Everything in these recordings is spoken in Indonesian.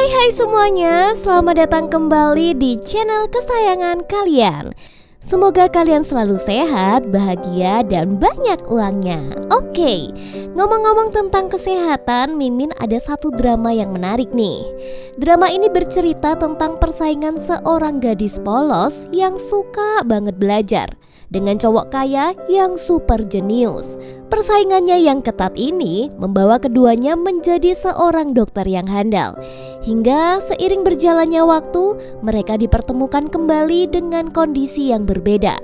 Hai semuanya, selamat datang kembali di channel kesayangan kalian. Semoga kalian selalu sehat, bahagia, dan banyak uangnya. Oke, ngomong-ngomong tentang kesehatan, Mimin ada satu drama yang menarik nih. Drama ini bercerita tentang persaingan seorang gadis polos yang suka banget belajar dengan cowok kaya yang super jenius. Persaingannya yang ketat ini membawa keduanya menjadi seorang dokter yang handal. Hingga seiring berjalannya waktu, mereka dipertemukan kembali dengan kondisi yang berbeda.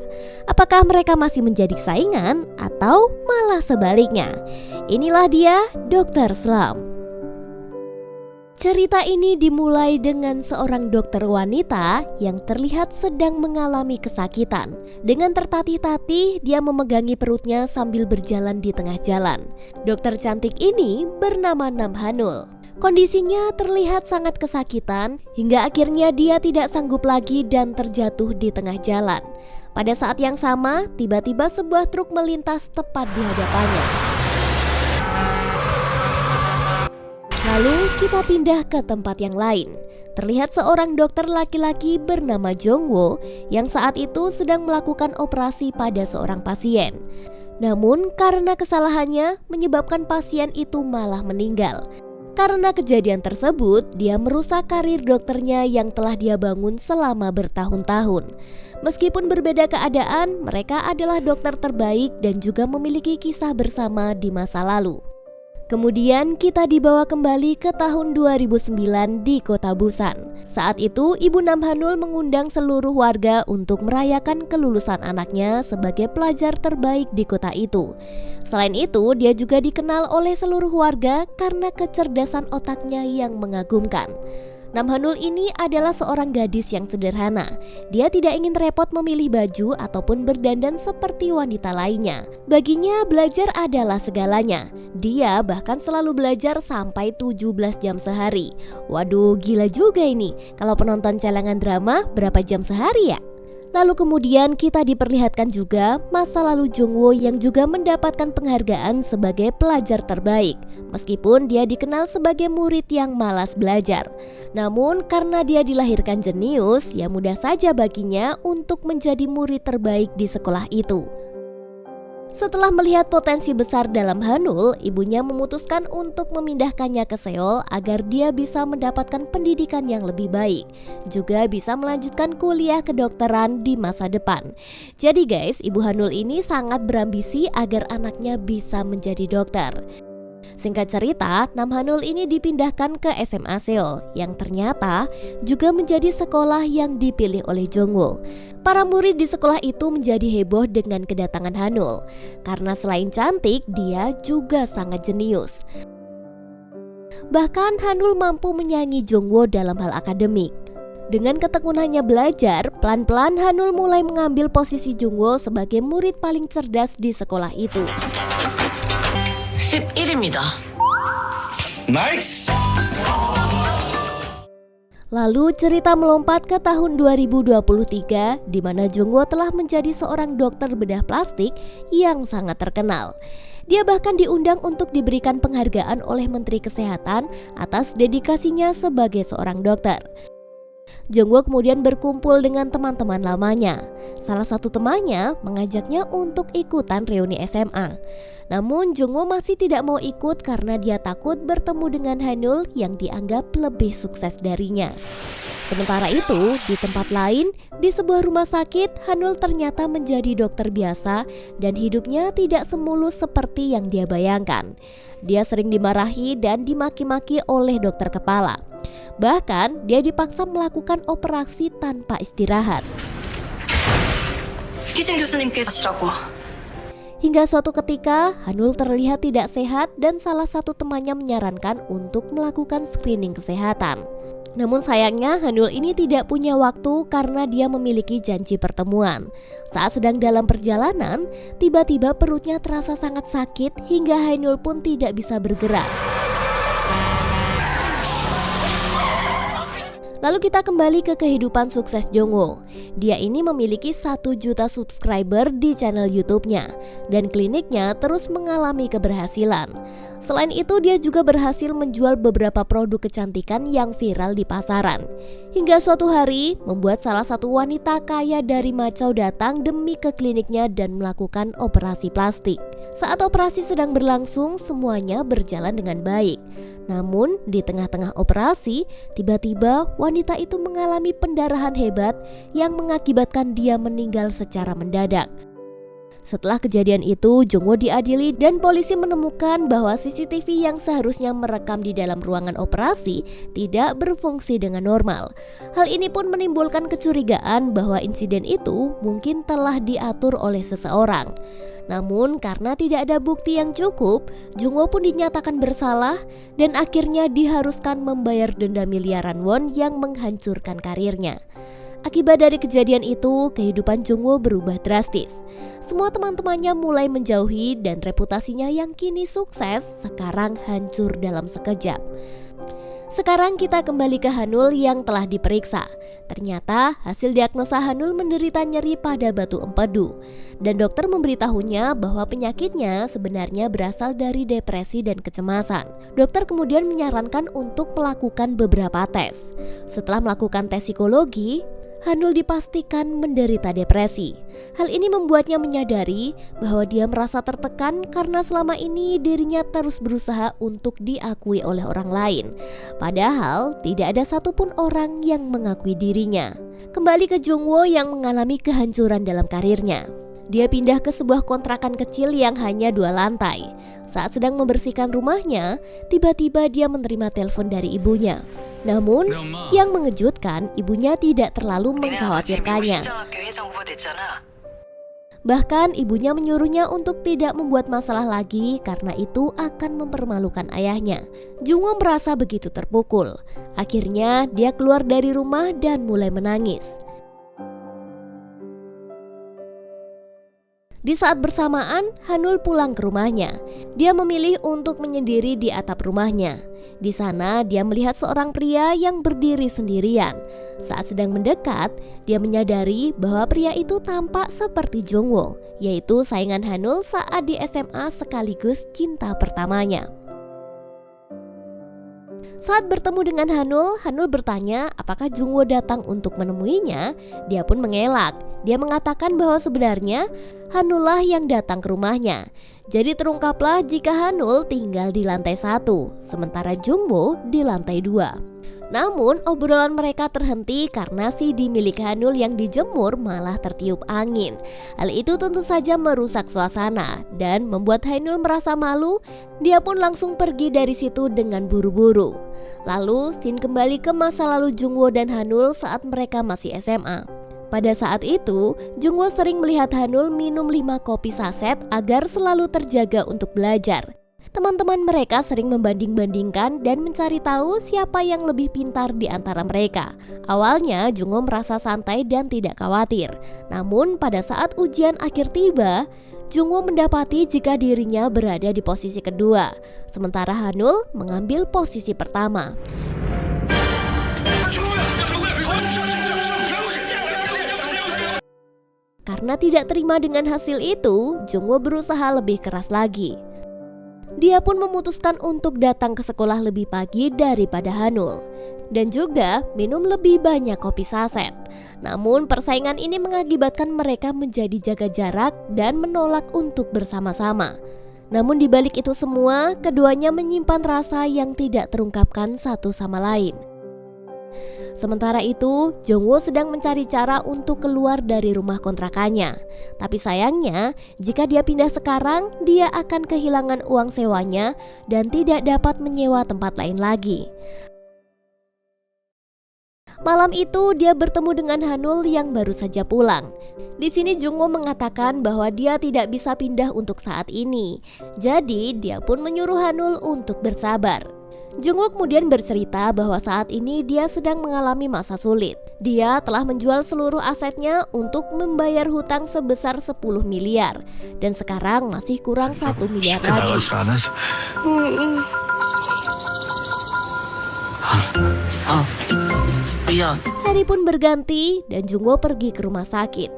Apakah mereka masih menjadi saingan atau malah sebaliknya? Inilah dia Dr. Slump. Cerita ini dimulai dengan seorang dokter wanita yang terlihat sedang mengalami kesakitan. Dengan tertatih-tatih, dia memegangi perutnya sambil berjalan di tengah jalan. Dokter cantik ini bernama Namhanul. Kondisinya terlihat sangat kesakitan hingga akhirnya dia tidak sanggup lagi dan terjatuh di tengah jalan. Pada saat yang sama, tiba-tiba sebuah truk melintas tepat di hadapannya. Lalu kita pindah ke tempat yang lain. Terlihat seorang dokter laki-laki bernama Jongwo yang saat itu sedang melakukan operasi pada seorang pasien. Namun karena kesalahannya menyebabkan pasien itu malah meninggal. Karena kejadian tersebut, dia merusak karir dokternya yang telah dia bangun selama bertahun-tahun. Meskipun berbeda keadaan, mereka adalah dokter terbaik dan juga memiliki kisah bersama di masa lalu. Kemudian kita dibawa kembali ke tahun 2009 di kota Busan. Saat itu Ibu Namhanul mengundang seluruh warga untuk merayakan kelulusan anaknya sebagai pelajar terbaik di kota itu. Selain itu, dia juga dikenal oleh seluruh warga karena kecerdasan otaknya yang mengagumkan. Namhanul ini adalah seorang gadis yang sederhana. Dia tidak ingin repot memilih baju ataupun berdandan seperti wanita lainnya. Baginya belajar adalah segalanya. Dia bahkan selalu belajar sampai 17 jam sehari. Waduh, gila juga ini. Kalau penonton celengan drama, berapa jam sehari ya? Lalu kemudian kita diperlihatkan juga masa lalu Jongwo yang juga mendapatkan penghargaan sebagai pelajar terbaik. Meskipun dia dikenal sebagai murid yang malas belajar. Namun karena dia dilahirkan jenius, ya mudah saja baginya untuk menjadi murid terbaik di sekolah itu. Setelah melihat potensi besar dalam Hanul, ibunya memutuskan untuk memindahkannya ke Seoul agar dia bisa mendapatkan pendidikan yang lebih baik, juga bisa melanjutkan kuliah kedokteran di masa depan. Jadi guys, Ibu Hanul ini sangat berambisi agar anaknya bisa menjadi dokter. Singkat cerita, Namhanul ini dipindahkan ke SMA Seoul yang ternyata juga menjadi sekolah yang dipilih oleh Jongwo. Para murid di sekolah itu menjadi heboh dengan kedatangan Hanul karena selain cantik, dia juga sangat jenius. Bahkan Hanul mampu menyaingi Jongwo dalam hal akademik. Dengan ketekunannya belajar, pelan-pelan Hanul mulai mengambil posisi Jongwo sebagai murid paling cerdas di sekolah itu. 11입니다. 나이스! Lalu cerita melompat ke tahun 2023 di mana Jongwo telah menjadi seorang dokter bedah plastik yang sangat terkenal. Dia bahkan diundang untuk diberikan penghargaan oleh Menteri Kesehatan atas dedikasinya sebagai seorang dokter. Jongwo kemudian berkumpul dengan teman-teman lamanya. Salah satu temannya mengajaknya untuk ikutan reuni SMA. Namun Jongwo masih tidak mau ikut karena dia takut bertemu dengan Hanul yang dianggap lebih sukses darinya. Sementara itu, di tempat lain, di sebuah rumah sakit, Hanul ternyata menjadi dokter biasa dan hidupnya tidak semulus seperti yang dia bayangkan. Dia sering dimarahi dan dimaki-maki oleh dokter kepala. Bahkan, dia dipaksa melakukan operasi tanpa istirahat. 기진 교수님께서 하시라고. Hingga suatu ketika, Hanul terlihat tidak sehat dan salah satu temannya menyarankan untuk melakukan screening kesehatan. Namun sayangnya Hanul ini tidak punya waktu karena dia memiliki janji pertemuan. Saat sedang dalam perjalanan, tiba-tiba perutnya terasa sangat sakit hingga Hanul pun tidak bisa bergerak. Lalu kita kembali ke kehidupan sukses Jongwo. Dia ini memiliki 1 juta subscriber di channel YouTube-nya dan kliniknya terus mengalami keberhasilan. Selain itu, dia juga berhasil menjual beberapa produk kecantikan yang viral di pasaran. Hingga suatu hari, membuat salah satu wanita kaya dari Macau datang demi ke kliniknya dan melakukan operasi plastik. Saat operasi sedang berlangsung, semuanya berjalan dengan baik. Namun, di tengah-tengah operasi, tiba-tiba wanita itu mengalami pendarahan hebat yang mengakibatkan dia meninggal secara mendadak. Setelah kejadian itu, Jungwoo diadili dan polisi menemukan bahwa CCTV yang seharusnya merekam di dalam ruangan operasi tidak berfungsi dengan normal. Hal ini pun menimbulkan kecurigaan bahwa insiden itu mungkin telah diatur oleh seseorang. Namun karena tidak ada bukti yang cukup, Jungwoo pun dinyatakan bersalah dan akhirnya diharuskan membayar denda miliaran won yang menghancurkan karirnya. Akibat dari kejadian itu, kehidupan Jungwoo berubah drastis. Semua teman-temannya mulai menjauhi dan reputasinya yang kini sukses sekarang hancur dalam sekejap. Sekarang kita kembali ke Hanul yang telah diperiksa. Ternyata hasil diagnosa Hanul menderita nyeri pada batu empedu. Dan dokter memberitahunya bahwa penyakitnya sebenarnya berasal dari depresi dan kecemasan. Dokter kemudian menyarankan untuk melakukan beberapa tes. Setelah melakukan tes psikologi, Hanul dipastikan menderita depresi. Hal ini membuatnya menyadari bahwa dia merasa tertekan karena selama ini dirinya terus berusaha untuk diakui oleh orang lain. Padahal tidak ada satupun orang yang mengakui dirinya. Kembali ke Jungwoo yang mengalami kehancuran dalam karirnya. Dia pindah ke sebuah kontrakan kecil yang hanya 2 lantai. Saat sedang membersihkan rumahnya, tiba-tiba dia menerima telepon dari ibunya. Namun, yang mengejutkan, ibunya tidak terlalu mengkhawatirkannya. Bahkan ibunya menyuruhnya untuk tidak membuat masalah lagi karena itu akan mempermalukan ayahnya. Jungwoo merasa begitu terpukul. Akhirnya dia keluar dari rumah dan mulai menangis. Di saat bersamaan, Hanul pulang ke rumahnya. Dia memilih untuk menyendiri di atap rumahnya. Di sana dia melihat seorang pria yang berdiri sendirian. Saat sedang mendekat, dia menyadari bahwa pria itu tampak seperti Jungwoo, yaitu saingan Hanul saat di SMA sekaligus cinta pertamanya. Saat bertemu dengan Hanul bertanya apakah Jungwoo datang untuk menemuinya. Dia pun mengelak. Dia mengatakan bahwa sebenarnya Hanullah yang datang ke rumahnya. Jadi terungkaplah jika Hanul tinggal di lantai 1, sementara Jungwoo di lantai 2. Namun obrolan mereka terhenti karena CD milik Hanul yang dijemur malah tertiup angin. Hal itu tentu saja merusak suasana dan membuat Hanul merasa malu. Dia pun langsung pergi dari situ dengan buru-buru. Lalu scene kembali ke masa lalu Jungwoo dan Hanul saat mereka masih SMA. Pada saat itu, Jungwoo sering melihat Hanul minum 5 kopi saset agar selalu terjaga untuk belajar. Teman-teman mereka sering membanding-bandingkan dan mencari tahu siapa yang lebih pintar di antara mereka. Awalnya Jungwoo merasa santai dan tidak khawatir. Namun pada saat ujian akhir tiba, Jungwoo mendapati jika dirinya berada di posisi kedua, sementara Hanul mengambil posisi pertama. Karena tidak terima dengan hasil itu, Jungwoo berusaha lebih keras lagi. Dia pun memutuskan untuk datang ke sekolah lebih pagi daripada Hanul dan juga minum lebih banyak kopi saset. Namun persaingan ini mengakibatkan mereka menjadi jaga jarak dan menolak untuk bersama-sama. Namun di balik itu semua, keduanya menyimpan rasa yang tidak terungkapkan satu sama lain. Sementara itu, Jungwoo sedang mencari cara untuk keluar dari rumah kontrakannya. Tapi sayangnya, jika dia pindah sekarang, dia akan kehilangan uang sewanya dan tidak dapat menyewa tempat lain lagi. Malam itu dia bertemu dengan Hanul yang baru saja pulang. Di sini Jungwoo mengatakan bahwa dia tidak bisa pindah untuk saat ini. Jadi dia pun menyuruh Hanul untuk bersabar. Jungwoo kemudian bercerita bahwa saat ini dia sedang mengalami masa sulit. Dia telah menjual seluruh asetnya untuk membayar hutang sebesar 10 miliar dan sekarang masih kurang 1 miliar lagi. Hari pun berganti dan Jungwoo pergi ke rumah sakit.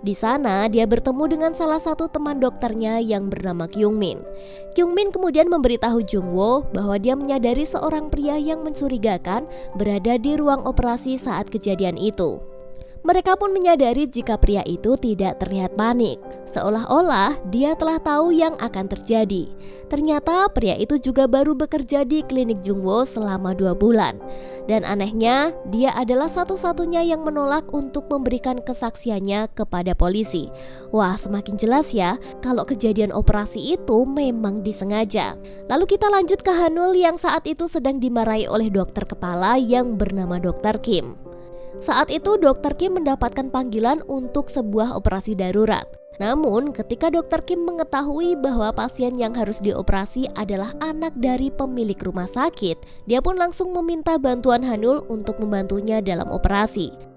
Di sana dia bertemu dengan salah satu teman dokternya yang bernama Kyungmin. Kyungmin kemudian memberitahu Jungwoo bahwa dia menyadari seorang pria yang mencurigakan berada di ruang operasi saat kejadian itu. Mereka pun menyadari jika pria itu tidak terlihat panik, seolah-olah dia telah tahu yang akan terjadi. Ternyata pria itu juga baru bekerja di klinik Jungwoo selama 2 bulan. Dan anehnya, dia adalah satu-satunya yang menolak untuk memberikan kesaksiannya kepada polisi. Wah, semakin jelas ya kalau kejadian operasi itu memang disengaja. Lalu kita lanjut ke Hanul yang saat itu sedang dimarahi oleh dokter kepala yang bernama Dr. Kim. Saat itu Dr. Kim mendapatkan panggilan untuk sebuah operasi darurat. Namun ketika Dr. Kim mengetahui bahwa pasien yang harus dioperasi adalah anak dari pemilik rumah sakit, dia pun langsung meminta bantuan Hanul untuk membantunya dalam operasi.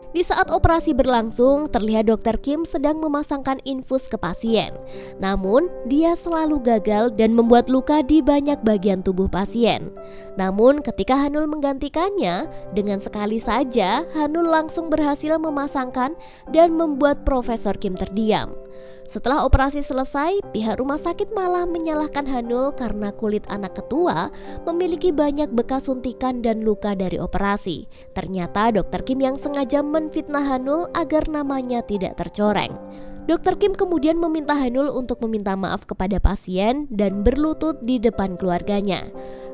Di saat operasi berlangsung, terlihat Dr. Kim sedang memasangkan infus ke pasien. Namun, dia selalu gagal dan membuat luka di banyak bagian tubuh pasien. Namun, ketika Hanul menggantikannya, dengan sekali saja Hanul langsung berhasil memasangkan dan membuat Profesor Kim terdiam. Setelah operasi selesai, pihak rumah sakit malah menyalahkan Hanul karena kulit anak ketua memiliki banyak bekas suntikan dan luka dari operasi. Ternyata Dr. Kim yang sengaja menfitnah Hanul agar namanya tidak tercoreng. Dr. Kim kemudian meminta Hanul untuk meminta maaf kepada pasien dan berlutut di depan keluarganya.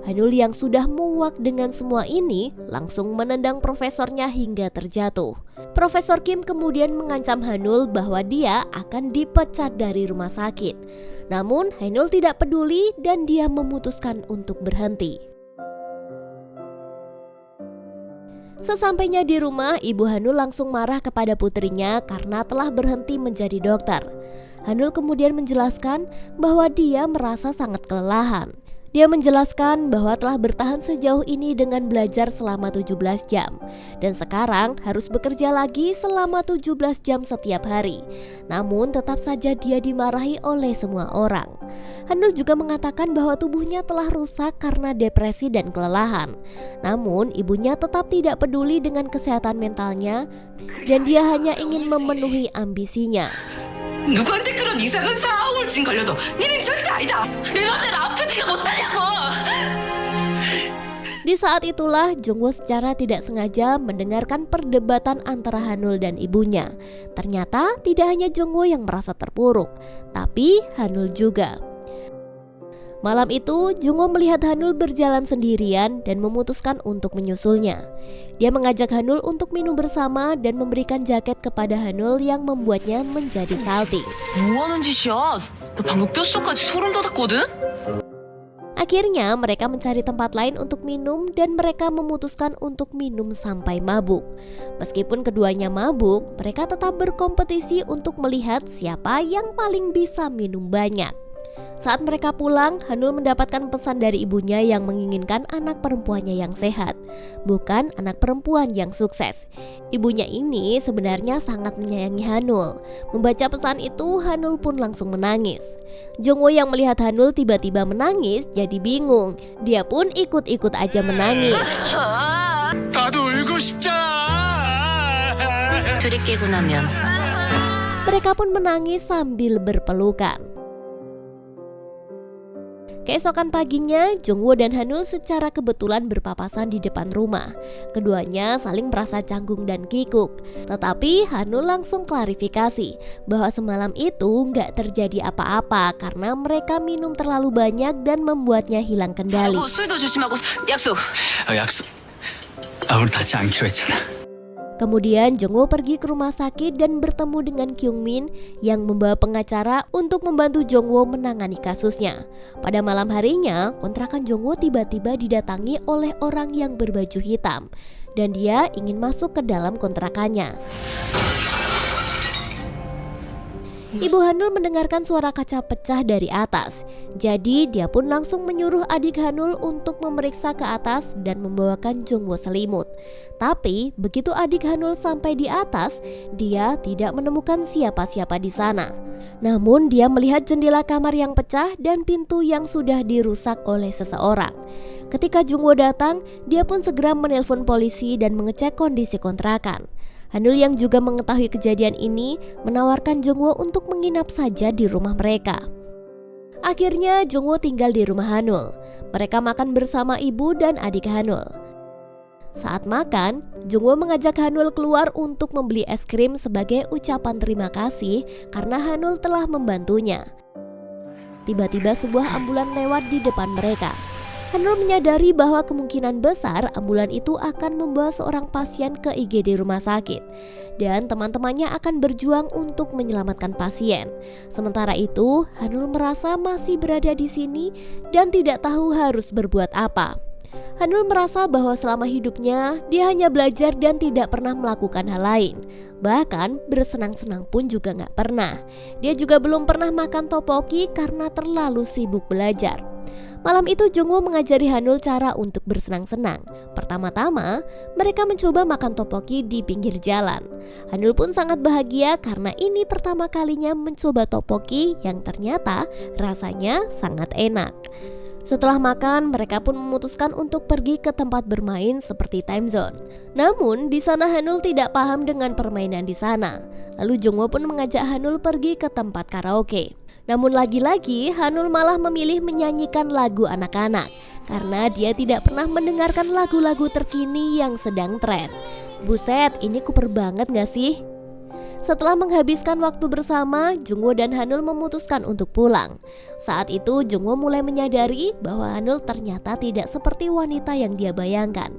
Hanul yang sudah muak dengan semua ini langsung menendang profesornya hingga terjatuh. Profesor Kim kemudian mengancam Hanul bahwa dia akan dipecat dari rumah sakit. Namun Hanul tidak peduli dan dia memutuskan untuk berhenti. Sesampainya di rumah, ibu Hanul langsung marah kepada putrinya karena telah berhenti menjadi dokter. Hanul kemudian menjelaskan bahwa dia merasa sangat kelelahan. Dia menjelaskan bahwa telah bertahan sejauh ini dengan belajar selama 17 jam dan sekarang harus bekerja lagi selama 17 jam setiap hari. Namun tetap saja dia dimarahi oleh semua orang. Hanul juga mengatakan bahwa tubuhnya telah rusak karena depresi dan kelelahan. Namun ibunya tetap tidak peduli dengan kesehatan mentalnya dan dia hanya ingin memenuhi ambisinya. 누구한테 그런 이상한 사우울증 걸려도 니는 절대 아니다. 내 맘대로 아프지가 못하냐고. Di saat itulah Jungwoo secara tidak sengaja mendengarkan perdebatan antara Hanul dan ibunya. Ternyata tidak hanya Jungwoo yang merasa terpuruk, tapi Hanul juga. Malam itu, Jungwoo melihat Hanul berjalan sendirian dan memutuskan untuk menyusulnya. Dia mengajak Hanul untuk minum bersama dan memberikan jaket kepada Hanul yang membuatnya menjadi salty. 뭐 하는 짓이야? 나 방금 뼛속까지 소름 돋았거든? Akhirnya mereka mencari tempat lain untuk minum dan mereka memutuskan untuk minum sampai mabuk. Meskipun keduanya mabuk, mereka tetap berkompetisi untuk melihat siapa yang paling bisa minum banyak. Saat mereka pulang, Hanul mendapatkan pesan dari ibunya yang menginginkan anak perempuannya yang sehat, bukan anak perempuan yang sukses. Ibunya ini sebenarnya sangat menyayangi Hanul. Membaca pesan itu, Hanul pun langsung menangis. Jungwoo yang melihat Hanul tiba-tiba menangis jadi bingung. Dia pun ikut-ikut aja menangis. 나도 울고 싶잖아. 둘이 깨고 나면 Mereka pun menangis sambil berpelukan. Keesokan paginya, Jungwoo dan Hanul secara kebetulan berpapasan di depan rumah. Keduanya saling merasa canggung dan kikuk. Tetapi Hanul langsung klarifikasi bahwa semalam itu nggak terjadi apa-apa karena mereka minum terlalu banyak dan membuatnya hilang kendali. 술도 조심하고 약속. 약속. 우리 다치 않기로 했잖아. Kemudian Jungwoo pergi ke rumah sakit dan bertemu dengan Kyungmin yang membawa pengacara untuk membantu Jungwoo menangani kasusnya. Pada malam harinya, kontrakan Jungwoo tiba-tiba didatangi oleh orang yang berbaju hitam dan dia ingin masuk ke dalam kontrakannya. Ibu Hanul mendengarkan suara kaca pecah dari atas. Jadi dia pun langsung menyuruh adik Hanul untuk memeriksa ke atas dan membawakan Jungwoo selimut. Tapi begitu adik Hanul sampai di atas, dia tidak menemukan siapa-siapa di sana. Namun dia melihat jendela kamar yang pecah dan pintu yang sudah dirusak oleh seseorang. Ketika Jungwoo datang, dia pun segera menelpon polisi dan mengecek kondisi kontrakan. Hanul yang juga mengetahui kejadian ini menawarkan Jongwo untuk menginap saja di rumah mereka. Akhirnya Jongwo tinggal di rumah Hanul. Mereka makan bersama ibu dan adik Hanul. Saat makan, Jongwo mengajak Hanul keluar untuk membeli es krim sebagai ucapan terima kasih karena Hanul telah membantunya. Tiba-tiba sebuah ambulan lewat di depan mereka. Hanul menyadari bahwa kemungkinan besar ambulan itu akan membawa seorang pasien ke IGD rumah sakit dan teman-temannya akan berjuang untuk menyelamatkan pasien. Sementara itu, Hanul merasa masih berada di sini dan tidak tahu harus berbuat apa. Hanul merasa bahwa selama hidupnya dia hanya belajar dan tidak pernah melakukan hal lain. Bahkan bersenang-senang pun juga gak pernah. Dia juga belum pernah makan topoki karena terlalu sibuk belajar. Malam itu Jongwo mengajari Hanul cara untuk bersenang-senang. Pertama-tama, mereka mencoba makan topoki di pinggir jalan. Hanul pun sangat bahagia karena ini pertama kalinya mencoba topoki yang ternyata rasanya sangat enak. Setelah makan, mereka pun memutuskan untuk pergi ke tempat bermain seperti time zone. Namun, di sana Hanul tidak paham dengan permainan di sana. Lalu Jongwo pun mengajak Hanul pergi ke tempat karaoke. Namun lagi-lagi Hanul malah memilih menyanyikan lagu anak-anak karena dia tidak pernah mendengarkan lagu-lagu terkini yang sedang tren. Buset, ini kuper banget gak sih? Setelah menghabiskan waktu bersama, Jongwo dan Hanul memutuskan untuk pulang. Saat itu Jongwo mulai menyadari bahwa Hanul ternyata tidak seperti wanita yang dia bayangkan.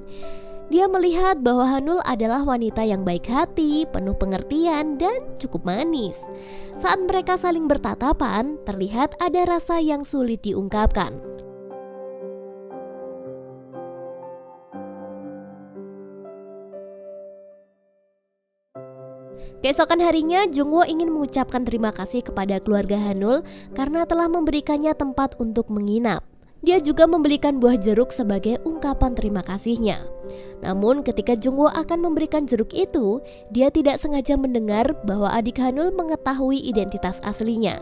Dia melihat bahwa Hanul adalah wanita yang baik hati, penuh pengertian, dan cukup manis. Saat mereka saling bertatapan, terlihat ada rasa yang sulit diungkapkan. Keesokan harinya, Jongwo ingin mengucapkan terima kasih kepada keluarga Hanul karena telah memberikannya tempat untuk menginap. Dia juga membelikan buah jeruk sebagai ungkapan terima kasihnya. Namun ketika Jongwo akan memberikan jeruk itu, dia tidak sengaja mendengar bahwa adik Hanul mengetahui identitas aslinya.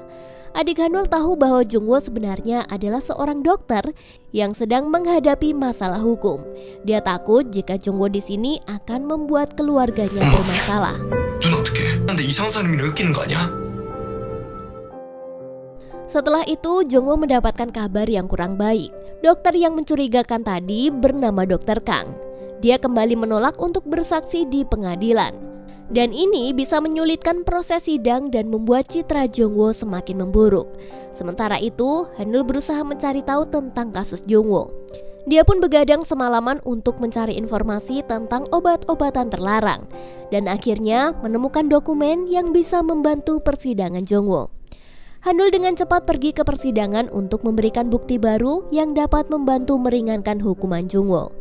Adik Hanul tahu bahwa Jongwo sebenarnya adalah seorang dokter yang sedang menghadapi masalah hukum. Dia takut jika Jongwo di sini akan membuat keluarganya bermasalah. 눈 어떡해? 근데 이상한 사람이랑 엮이는 거 아니야? Setelah itu, Jongwo mendapatkan kabar yang kurang baik. Dokter yang mencurigakan tadi bernama Dr. Kang. Dia kembali menolak untuk bersaksi di pengadilan. Dan ini bisa menyulitkan proses sidang dan membuat citra Jongwo semakin memburuk. Sementara itu, Hanul berusaha mencari tahu tentang kasus Jongwo. Dia pun begadang semalaman untuk mencari informasi tentang obat-obatan terlarang. Dan akhirnya menemukan dokumen yang bisa membantu persidangan Jongwo. Hanul dengan cepat pergi ke persidangan untuk memberikan bukti baru yang dapat membantu meringankan hukuman Jongwo.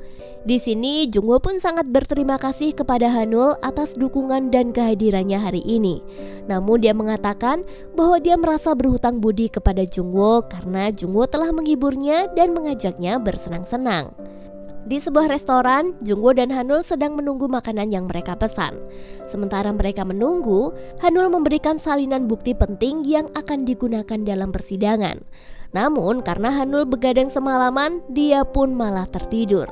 Di sini Jongwo pun sangat berterima kasih kepada Hanul atas dukungan dan kehadirannya hari ini. Namun dia mengatakan bahwa dia merasa berhutang budi kepada Jongwo karena Jongwo telah menghiburnya dan mengajaknya bersenang-senang. Di sebuah restoran, Jongwo dan Hanul sedang menunggu makanan yang mereka pesan. Sementara mereka menunggu, Hanul memberikan salinan bukti penting yang akan digunakan dalam persidangan. Namun karena Hanul begadang semalaman, dia pun malah tertidur.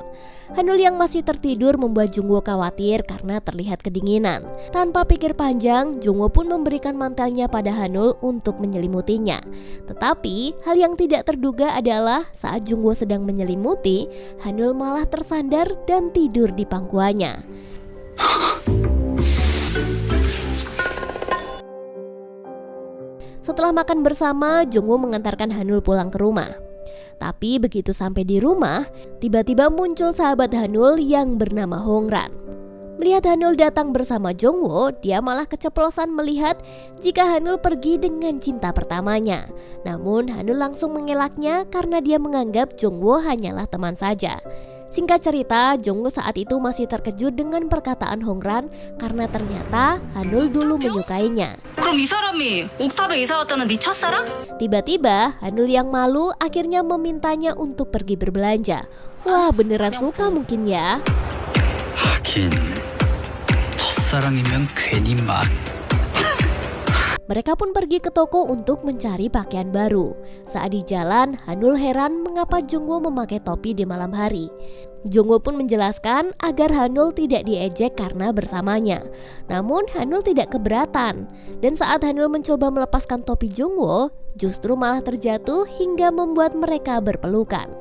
Hanul yang masih tertidur membuat Jongwo khawatir karena terlihat kedinginan. Tanpa pikir panjang, Jongwo pun memberikan mantelnya pada Hanul untuk menyelimutinya. Tetapi hal yang tidak terduga adalah saat Jongwo sedang menyelimuti, Hanul malah tersandar dan tidur di pangkuannya. Setelah makan bersama, Jongwo mengantarkan Hanul pulang ke rumah. Tapi begitu sampai di rumah, tiba-tiba muncul sahabat Hanul yang bernama Hongran. Melihat Hanul datang bersama Jongwo, dia malah keceplosan melihat jika Hanul pergi dengan cinta pertamanya. Namun Hanul langsung mengelaknya karena dia menganggap Jongwo hanyalah teman saja. Singkat cerita, Jongwo saat itu masih terkejut dengan perkataan Hongran karena ternyata Hanul dulu menyukainya. 그럼 이 사람이 옥탑에 이사 왔다는 네 첫사랑? Tiba-tiba Hanul yang malu akhirnya memintanya untuk pergi berbelanja. Wah, beneran suka mungkin ya. 하긴 첫사랑이면 괜히 맛. Mereka pun pergi ke toko untuk mencari pakaian baru. Saat di jalan, Hanul heran mengapa Jungwoo memakai topi di malam hari. Jungwoo pun menjelaskan agar Hanul tidak diejek karena bersamanya. Namun Hanul tidak keberatan. Dan saat Hanul mencoba melepaskan topi Jungwoo, justru malah terjatuh hingga membuat mereka berpelukan.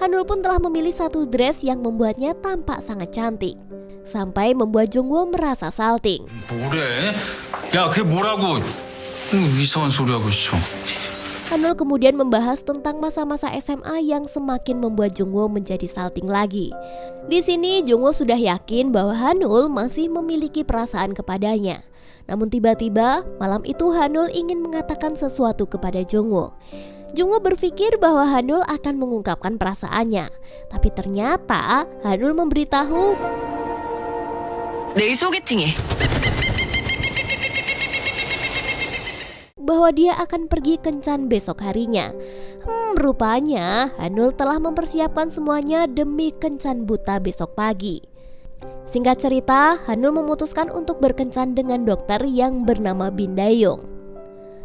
Hanul pun telah memilih satu dress yang membuatnya tampak sangat cantik, sampai membuat Jungwoo merasa salting. 뭐래? 야, 그게 뭐라고? 이상한 소리 하고 있어. Hanul kemudian membahas tentang masa-masa SMA yang semakin membuat Jungwoo menjadi salting lagi. Di sini Jungwoo sudah yakin bahwa Hanul masih memiliki perasaan kepadanya. Namun tiba-tiba malam itu Hanul ingin mengatakan sesuatu kepada Jungwoo. Jungwoo berpikir bahwa Hanul akan mengungkapkan perasaannya, tapi ternyata Hanul memberitahu 내일 소개팅해. bahwa dia akan pergi kencan besok harinya. Rupanya Hanul telah mempersiapkan semuanya demi kencan buta besok pagi. Singkat cerita, Hanul memutuskan untuk berkencan dengan dokter yang bernama Bin Dayung.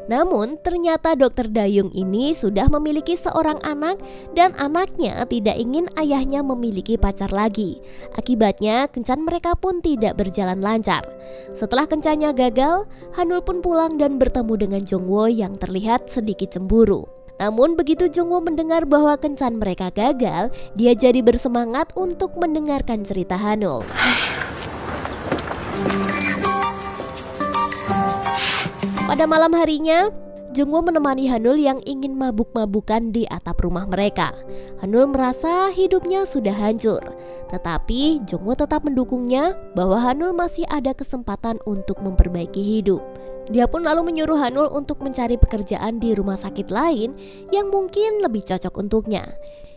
Namun ternyata dokter Dayung ini sudah memiliki seorang anak dan anaknya tidak ingin ayahnya memiliki pacar lagi. Akibatnya kencan mereka pun tidak berjalan lancar. Setelah kencannya gagal, Hanul pun pulang dan bertemu dengan Jungwoo yang terlihat sedikit cemburu. Namun begitu Jungwoo mendengar bahwa kencan mereka gagal, dia jadi bersemangat untuk mendengarkan cerita Hanul. Pada malam harinya, Jungwoo menemani Hanul yang ingin mabuk-mabukan di atap rumah mereka. Hanul merasa hidupnya sudah hancur, tetapi Jungwoo tetap mendukungnya bahwa Hanul masih ada kesempatan untuk memperbaiki hidup. Dia pun lalu menyuruh Hanul untuk mencari pekerjaan di rumah sakit lain yang mungkin lebih cocok untuknya.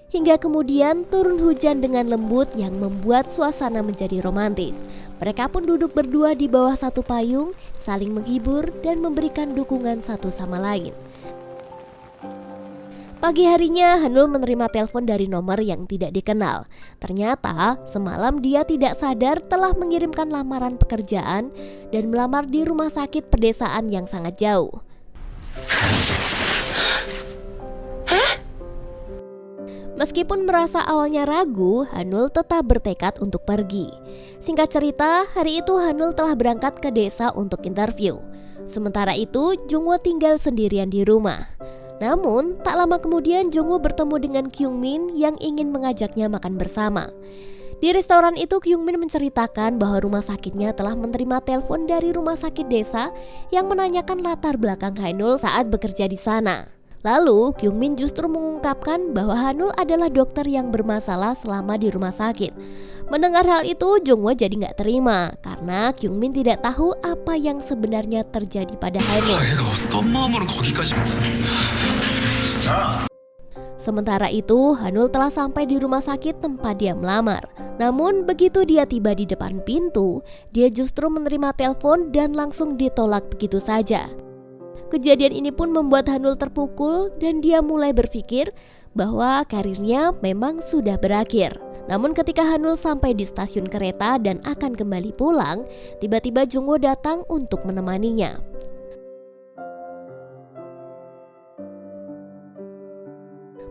Hingga kemudian turun hujan dengan lembut yang membuat suasana menjadi romantis. Mereka pun duduk berdua di bawah satu payung, saling menghibur dan memberikan dukungan satu sama lain. Pagi harinya Hanul menerima telepon dari nomor yang tidak dikenal. Ternyata semalam dia tidak sadar telah mengirimkan lamaran pekerjaan dan melamar di rumah sakit pedesaan yang sangat jauh. Meskipun merasa awalnya ragu, Hanul tetap bertekad untuk pergi. Singkat cerita, hari itu Hanul telah berangkat ke desa untuk interview. Sementara itu, Jungwoo tinggal sendirian di rumah. Namun, tak lama kemudian Jungwoo bertemu dengan Kyungmin yang ingin mengajaknya makan bersama. Di restoran itu, Kyungmin menceritakan bahwa rumah sakitnya telah menerima telepon dari rumah sakit desa yang menanyakan latar belakang Hanul saat bekerja di sana. Lalu, Kyungmin justru mengungkapkan bahwa Hanul adalah dokter yang bermasalah selama di rumah sakit. Mendengar hal itu, Jungwoo jadi nggak terima karena Kyungmin tidak tahu apa yang sebenarnya terjadi pada Hanul. 애가 어떤 마음으로 거기까지... Sementara itu, Hanul telah sampai di rumah sakit tempat dia melamar. Namun begitu dia tiba di depan pintu, dia justru menerima telepon dan langsung ditolak begitu saja. Kejadian ini pun membuat Hanul terpukul dan dia mulai berpikir bahwa karirnya memang sudah berakhir. Namun ketika Hanul sampai di stasiun kereta dan akan kembali pulang, tiba-tiba Jungwoo datang untuk menemaninya.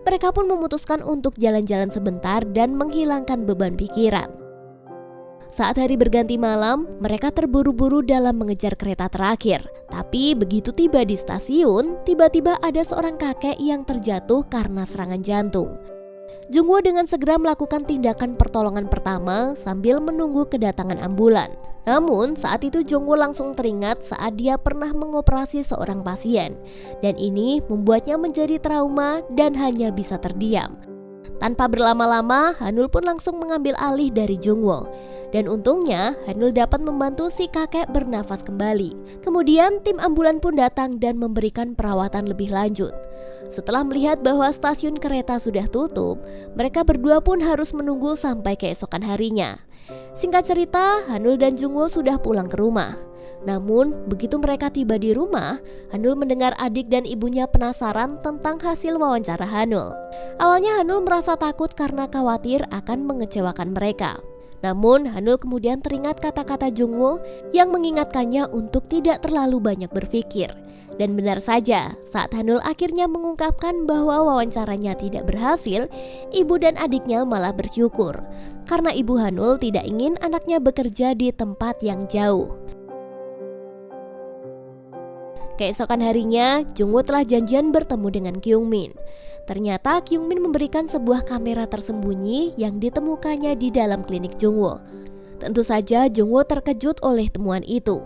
Mereka pun memutuskan untuk jalan-jalan sebentar dan menghilangkan beban pikiran. Saat hari berganti malam, mereka terburu-buru dalam mengejar kereta terakhir. Tapi begitu tiba di stasiun, tiba-tiba ada seorang kakek yang terjatuh karena serangan jantung. Jungwoo dengan segera melakukan tindakan pertolongan pertama sambil menunggu kedatangan ambulan. Namun saat itu Jungwoo langsung teringat saat dia pernah mengoperasi seorang pasien. Dan ini membuatnya menjadi trauma dan hanya bisa terdiam. Tanpa berlama-lama, Hanul pun langsung mengambil alih dari Jungwoo. Dan untungnya Hanul dapat membantu si kakek bernafas kembali. Kemudian tim ambulan pun datang dan memberikan perawatan lebih lanjut. Setelah melihat bahwa stasiun kereta sudah tutup, mereka berdua pun harus menunggu sampai keesokan harinya. Singkat cerita, Hanul dan Jungwoo sudah pulang ke rumah. Namun begitu mereka tiba di rumah, Hanul mendengar adik dan ibunya penasaran tentang hasil wawancara Hanul. Awalnya Hanul merasa takut karena khawatir akan mengecewakan mereka. Namun Hanul kemudian teringat kata-kata Jungwoo yang mengingatkannya untuk tidak terlalu banyak berpikir. Dan benar saja, saat Hanul akhirnya mengungkapkan bahwa wawancaranya tidak berhasil, ibu dan adiknya malah bersyukur. Karena ibu Hanul tidak ingin anaknya bekerja di tempat yang jauh. Keesokan harinya, Jungwoo telah janjian bertemu dengan Kyungmin. Ternyata Kyungmin memberikan sebuah kamera tersembunyi yang ditemukannya di dalam klinik Jungwoo. Tentu saja Jungwoo terkejut oleh temuan itu.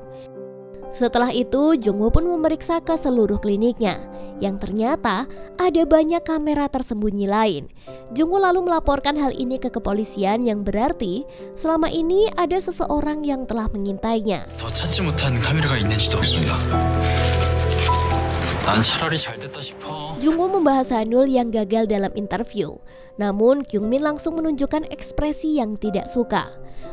Setelah itu, Jungwoo pun memeriksa ke seluruh kliniknya, yang ternyata ada banyak kamera tersembunyi lain. Jungwoo lalu melaporkan hal ini ke kepolisian, yang berarti selama ini ada seseorang yang telah mengintainya. 더 찾지 못한 카메라가 있는지도 없습니다. 난 차라리 잘 됐다 싶어. Jungwoo membahas Hanul yang gagal dalam interview. Namun Kyungmin langsung menunjukkan ekspresi yang tidak suka.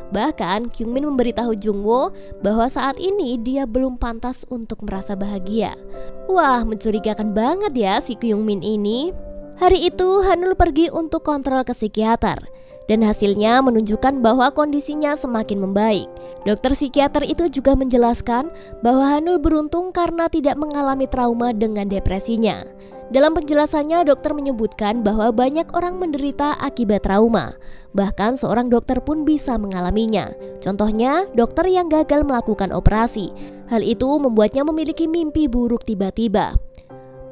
Bahkan Kyungmin memberitahu Jungwoo bahwa saat ini dia belum pantas untuk merasa bahagia. Wah, mencurigakan banget ya si Kyungmin ini. Hari itu Hanul pergi untuk kontrol ke psikiater. Dan hasilnya menunjukkan bahwa kondisinya semakin membaik. Dokter psikiater itu juga menjelaskan bahwa Hanul beruntung karena tidak mengalami trauma dengan depresinya. Dalam penjelasannya, dokter menyebutkan bahwa banyak orang menderita akibat trauma. Bahkan seorang dokter pun bisa mengalaminya. Contohnya, dokter yang gagal melakukan operasi. Hal itu membuatnya memiliki mimpi buruk tiba-tiba.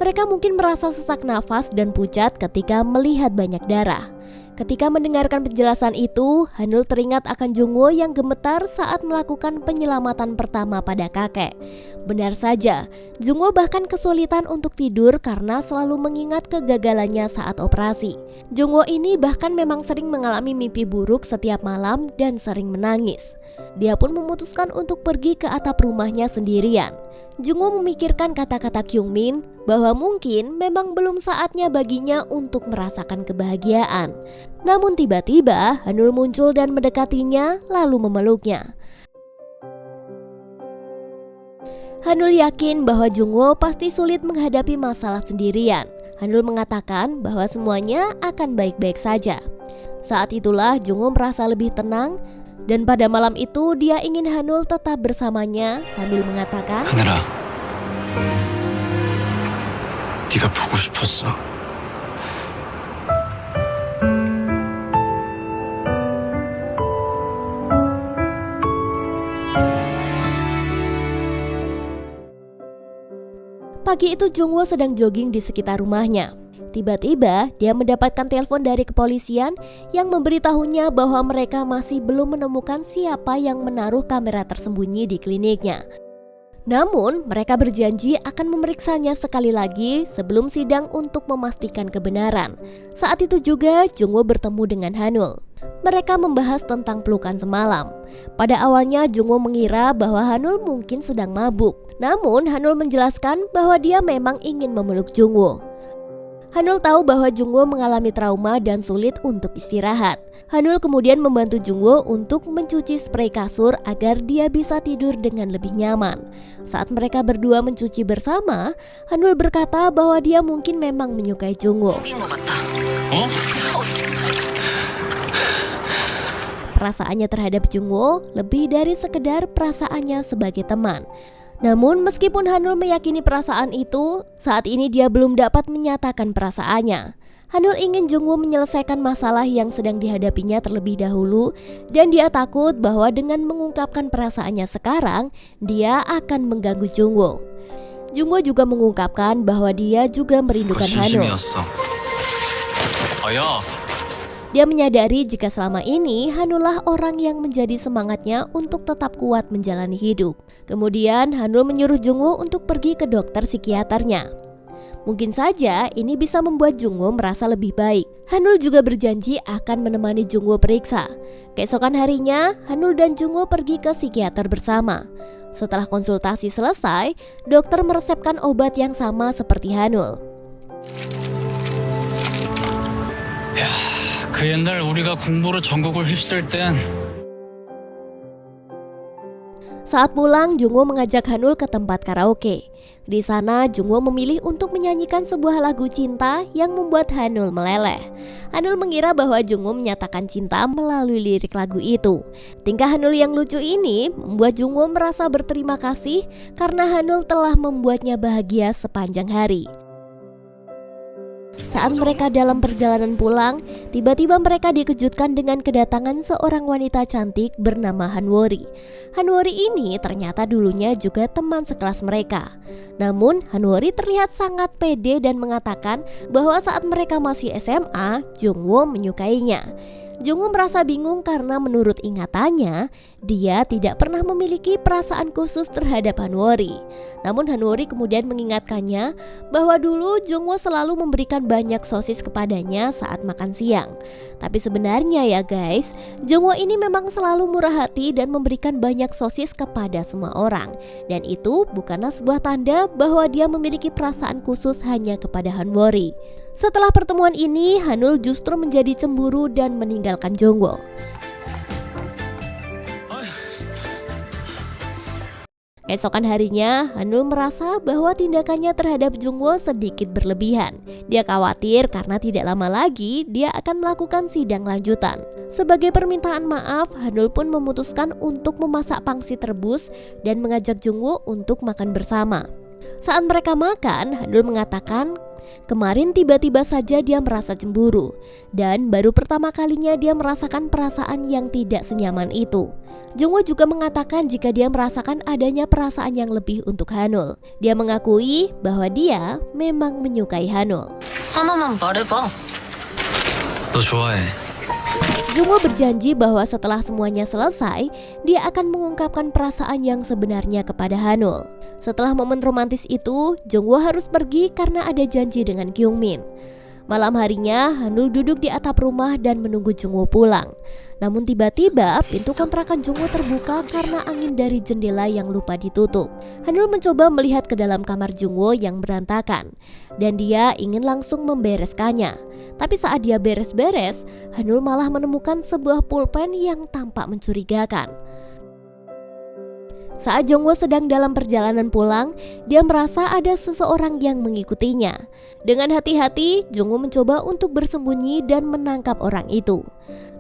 Mereka mungkin merasa sesak nafas dan pucat ketika melihat banyak darah. Ketika mendengarkan penjelasan itu, Hanul teringat akan Jungwoo yang gemetar saat melakukan penyelamatan pertama pada kakek. Benar saja, Jungwoo bahkan kesulitan untuk tidur karena selalu mengingat kegagalannya saat operasi. Jungwoo ini bahkan memang sering mengalami mimpi buruk setiap malam dan sering menangis. Dia pun memutuskan untuk pergi ke atap rumahnya sendirian. Jungwoo memikirkan kata-kata Kyungmin bahwa mungkin memang belum saatnya baginya untuk merasakan kebahagiaan. Namun tiba-tiba Hanul muncul dan mendekatinya lalu memeluknya. Hanul yakin bahwa Jungwoo pasti sulit menghadapi masalah sendirian. Hanul mengatakan bahwa semuanya akan baik-baik saja. Saat itulah Jungwoo merasa lebih tenang. Dan pada malam itu dia ingin Hanul tetap bersamanya sambil mengatakan, 하늘아, 네가 보고 싶었어. Pagi itu Jungwoo sedang jogging di sekitar rumahnya. Tiba-tiba dia mendapatkan telepon dari kepolisian yang memberitahunya bahwa mereka masih belum menemukan siapa yang menaruh kamera tersembunyi di kliniknya. Namun mereka berjanji akan memeriksanya sekali lagi sebelum sidang untuk memastikan kebenaran. Saat itu juga Jungwoo bertemu dengan Hanul. Mereka membahas tentang pelukan semalam. Pada awalnya Jungwoo mengira bahwa Hanul mungkin sedang mabuk. Namun Hanul menjelaskan bahwa dia memang ingin memeluk Jungwoo. Hanul tahu bahwa Jungwoo mengalami trauma dan sulit untuk istirahat. Hanul kemudian membantu Jungwoo untuk mencuci spray kasur agar dia bisa tidur dengan lebih nyaman. Saat mereka berdua mencuci bersama, Hanul berkata bahwa dia mungkin memang menyukai Jungwoo. 어? Perasaannya terhadap Jungwoo lebih dari sekedar perasaannya sebagai teman. Namun meskipun Hanul meyakini perasaan itu, saat ini dia belum dapat menyatakan perasaannya. Hanul ingin Jungwoo menyelesaikan masalah yang sedang dihadapinya terlebih dahulu, dan dia takut bahwa dengan mengungkapkan perasaannya sekarang, dia akan mengganggu Jungwoo. Jungwoo juga mengungkapkan bahwa dia juga merindukan Hanul. 야, Dia menyadari jika selama ini Hanullah orang yang menjadi semangatnya untuk tetap kuat menjalani hidup. Kemudian Hanul menyuruh Jungwoo untuk pergi ke dokter psikiaternya. Mungkin saja ini bisa membuat Jungwoo merasa lebih baik. Hanul juga berjanji akan menemani Jungwoo periksa. Keesokan harinya, Hanul dan Jungwoo pergi ke psikiater bersama. Setelah konsultasi selesai, dokter meresepkan obat yang sama seperti Hanul. 그 옛날 우리가 공부로 전국을 휩쓸 땐 Saat pulang, Jungwoo mengajak Hanul ke tempat karaoke. Di sana, Jungwoo memilih untuk menyanyikan sebuah lagu cinta yang membuat Hanul meleleh. Hanul mengira bahwa Jungwoo menyatakan cinta melalui lirik lagu itu. Tingkah Hanul yang lucu ini membuat Jungwoo merasa berterima kasih karena Hanul telah membuatnya bahagia sepanjang hari. Saat mereka dalam perjalanan pulang, tiba-tiba mereka dikejutkan dengan kedatangan seorang wanita cantik bernama Hanwori. Hanwori ini ternyata dulunya juga teman sekelas mereka. Namun Hanwori terlihat sangat pede dan mengatakan bahwa saat mereka masih SMA, Jungwoo menyukainya. Jungwoo merasa bingung karena menurut ingatannya, dia tidak pernah memiliki perasaan khusus terhadap Hanwori. Namun Hanwori kemudian mengingatkannya bahwa dulu Jungwoo selalu memberikan banyak sosis kepadanya saat makan siang. Tapi sebenarnya ya guys, Jungwoo ini memang selalu murah hati dan memberikan banyak sosis kepada semua orang. Dan itu bukanlah sebuah tanda bahwa dia memiliki perasaan khusus hanya kepada Hanwori. Setelah pertemuan ini, Hanul justru menjadi cemburu dan meninggalkan Jungwoo. Keesokan harinya, Hanul merasa bahwa tindakannya terhadap Jungwoo sedikit berlebihan. Dia khawatir karena tidak lama lagi dia akan melakukan sidang lanjutan. Sebagai permintaan maaf, Hanul pun memutuskan untuk memasak pangsit rebus dan mengajak Jungwoo untuk makan bersama. Saat mereka makan, Hanul mengatakan kemarin tiba-tiba saja dia merasa cemburu dan baru pertama kalinya dia merasakan perasaan yang tidak senyaman itu. Jungwoo juga mengatakan jika dia merasakan adanya perasaan yang lebih untuk Hanul. Dia mengakui bahwa dia memang menyukai Hanul. 하나만 말해봐. 너 좋아해. Jungwoo berjanji bahwa setelah semuanya selesai, dia akan mengungkapkan perasaan yang sebenarnya kepada Hanul. Setelah momen romantis itu, Jungwoo harus pergi karena ada janji dengan Kyungmin. Malam harinya, Hanul duduk di atap rumah dan menunggu Jungwoo pulang. Namun tiba-tiba pintu kontrakan Jungwoo terbuka karena angin dari jendela yang lupa ditutup. Hanul mencoba melihat ke dalam kamar Jungwoo yang berantakan dan dia ingin langsung membereskannya. Tapi saat dia beres-beres, Hanul malah menemukan sebuah pulpen yang tampak mencurigakan. Saat Jungwoo sedang dalam perjalanan pulang, dia merasa ada seseorang yang mengikutinya. Dengan hati-hati, Jungwoo mencoba untuk bersembunyi dan menangkap orang itu.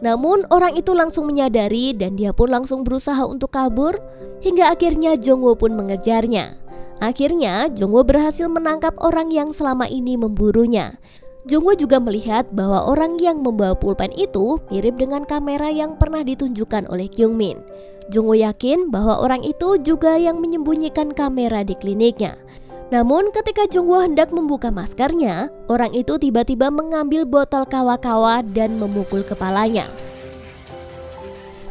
Namun orang itu langsung menyadari dan dia pun langsung berusaha untuk kabur, hingga akhirnya Jungwoo pun mengejarnya. Akhirnya Jungwoo berhasil menangkap orang yang selama ini memburunya. Jungwoo juga melihat bahwa orang yang membawa pulpen itu mirip dengan kamera yang pernah ditunjukkan oleh Kyungmin. Jungwoo yakin bahwa orang itu juga yang menyembunyikan kamera di kliniknya. Namun ketika Jungwoo hendak membuka maskernya, orang itu tiba-tiba mengambil botol kawa-kawa dan memukul kepalanya.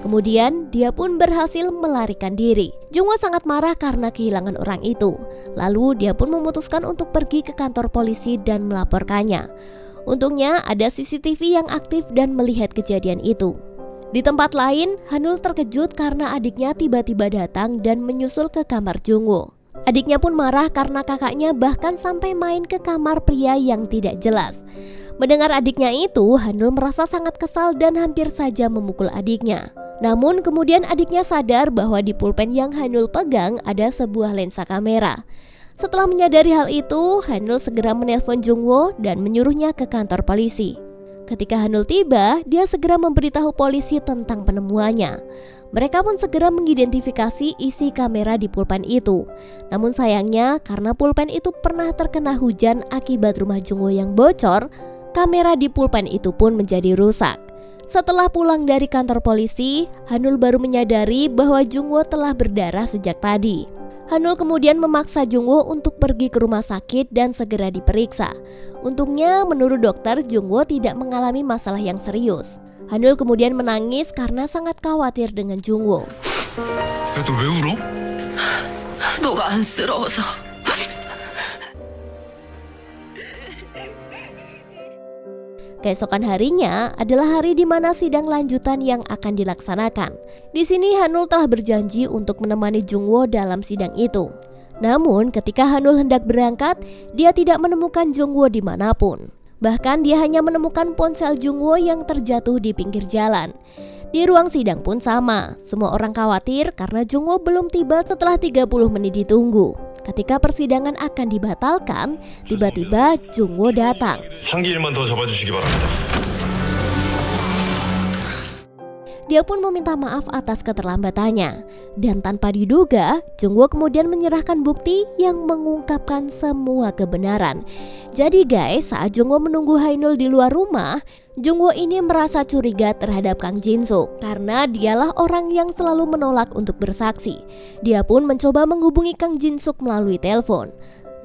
Kemudian dia pun berhasil melarikan diri. Jungwoo sangat marah karena kehilangan orang itu. Lalu dia pun memutuskan untuk pergi ke kantor polisi dan melaporkannya. Untungnya ada CCTV yang aktif dan melihat kejadian itu. Di tempat lain, Hanul terkejut karena adiknya tiba-tiba datang dan menyusul ke kamar Jungwoo. Adiknya pun marah karena kakaknya bahkan sampai main ke kamar pria yang tidak jelas. Mendengar adiknya itu, Hanul merasa sangat kesal dan hampir saja memukul adiknya. Namun kemudian adiknya sadar bahwa di pulpen yang Hanul pegang ada sebuah lensa kamera. Setelah menyadari hal itu, Hanul segera menelpon Jungwoo dan menyuruhnya ke kantor polisi. Ketika Hanul tiba, dia segera memberitahu polisi tentang penemuannya. Mereka pun segera mengidentifikasi isi kamera di pulpen itu. Namun sayangnya, karena pulpen itu pernah terkena hujan akibat rumah Jungwoo yang bocor, kamera di pulpen itu pun menjadi rusak. Setelah pulang dari kantor polisi, Hanul baru menyadari bahwa Jungwoo telah berdarah sejak tadi. Hanul kemudian memaksa Jungwoo untuk pergi ke rumah sakit dan segera diperiksa. Untungnya menurut dokter, Jungwoo tidak mengalami masalah yang serius. Hanul kemudian menangis karena sangat khawatir dengan Jungwoo. 야, 너 왜 울어? 너가 안쓰러워서. Keesokan harinya adalah hari di mana sidang lanjutan yang akan dilaksanakan. Di sini Hanul telah berjanji untuk menemani Jungwoo dalam sidang itu. Namun ketika Hanul hendak berangkat, dia tidak menemukan Jungwoo dimanapun. Bahkan dia hanya menemukan ponsel Jungwoo yang terjatuh di pinggir jalan. Di ruang sidang pun sama, semua orang khawatir karena Jungwoo belum tiba setelah 30 menit ditunggu. Ketika persidangan akan dibatalkan, tiba-tiba Jungwoo datang. 한 길만 더 잡아주시기 바랍니다. Dia pun meminta maaf atas keterlambatannya. Dan tanpa diduga, Jungwoo kemudian menyerahkan bukti yang mengungkapkan semua kebenaran. Jadi guys, saat Jungwoo menunggu Hainul di luar rumah, Jungwoo ini merasa curiga terhadap Kang Jin-suk karena dialah orang yang selalu menolak untuk bersaksi. Dia pun mencoba menghubungi Kang Jin-suk melalui telepon.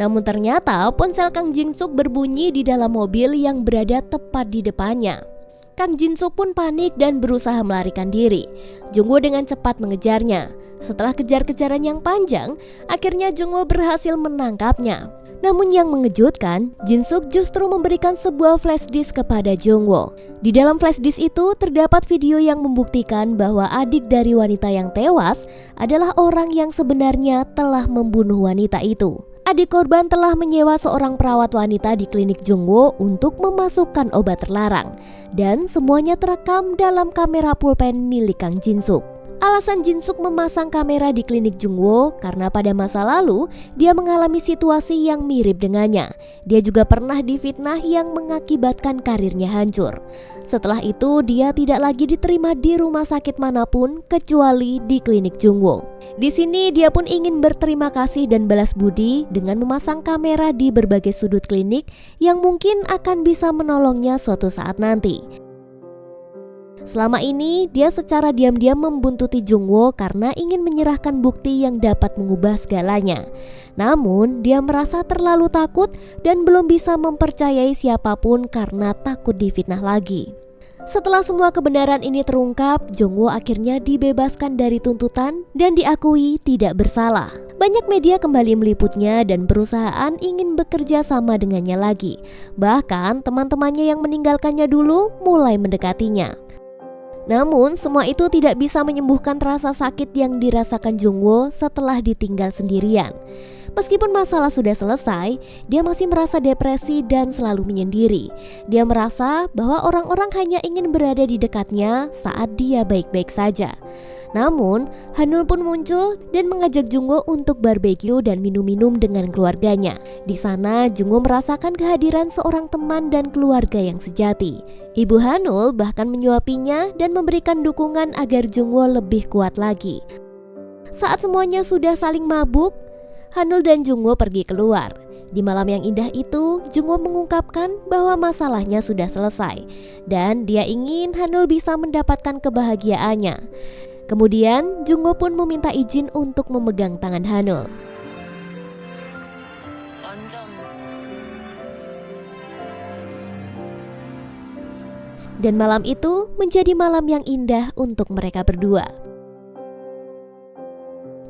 Namun ternyata ponsel Kang Jin-suk berbunyi di dalam mobil yang berada tepat di depannya. Kang Jin-suk pun panik dan berusaha melarikan diri. Jungwoo dengan cepat mengejarnya. Setelah kejar-kejaran yang panjang, akhirnya Jungwoo berhasil menangkapnya. Namun yang mengejutkan, Jin-suk justru memberikan sebuah flash disk kepada Jungwoo. Di dalam flash disk itu terdapat video yang membuktikan bahwa adik dari wanita yang tewas adalah orang yang sebenarnya telah membunuh wanita itu. Adik korban telah menyewa seorang perawat wanita di klinik Jungwoo untuk memasukkan obat terlarang. Dan semuanya terekam dalam kamera pulpen milik Kang Jin-suk. Alasan Jin-suk memasang kamera di klinik Jungwoo karena pada masa lalu dia mengalami situasi yang mirip dengannya. Dia juga pernah difitnah yang mengakibatkan karirnya hancur. Setelah itu dia tidak lagi diterima di rumah sakit manapun kecuali di klinik Jungwoo. Di sini dia pun ingin berterima kasih dan balas budi dengan memasang kamera di berbagai sudut klinik yang mungkin akan bisa menolongnya suatu saat nanti. Selama ini dia secara diam-diam membuntuti Jungwoo karena ingin menyerahkan bukti yang dapat mengubah segalanya. Namun dia merasa terlalu takut dan belum bisa mempercayai siapapun karena takut difitnah lagi. Setelah semua kebenaran ini terungkap, Jungwoo akhirnya dibebaskan dari tuntutan dan diakui tidak bersalah. Banyak media kembali meliputnya dan perusahaan ingin bekerja sama dengannya lagi. Bahkan teman-temannya yang meninggalkannya dulu mulai mendekatinya. Namun semua itu tidak bisa menyembuhkan rasa sakit yang dirasakan Jungwoo setelah ditinggal sendirian. Meskipun masalah sudah selesai, dia masih merasa depresi dan selalu menyendiri. Dia merasa bahwa orang-orang hanya ingin berada di dekatnya saat dia baik-baik saja. Namun, Hanul pun muncul dan mengajak Jungwoo untuk barbeque dan minum-minum dengan keluarganya. Di sana, Jungwoo merasakan kehadiran seorang teman dan keluarga yang sejati. Ibu Hanul bahkan menyuapinya dan memberikan dukungan agar Jungwoo lebih kuat lagi. Saat semuanya sudah saling mabuk, Hanul dan Jungwoo pergi keluar. Di malam yang indah itu, Jungwoo mengungkapkan bahwa masalahnya sudah selesai dan dia ingin Hanul bisa mendapatkan kebahagiaannya. Kemudian Jungwoo pun meminta izin untuk memegang tangan Hanul. Dan malam itu menjadi malam yang indah untuk mereka berdua.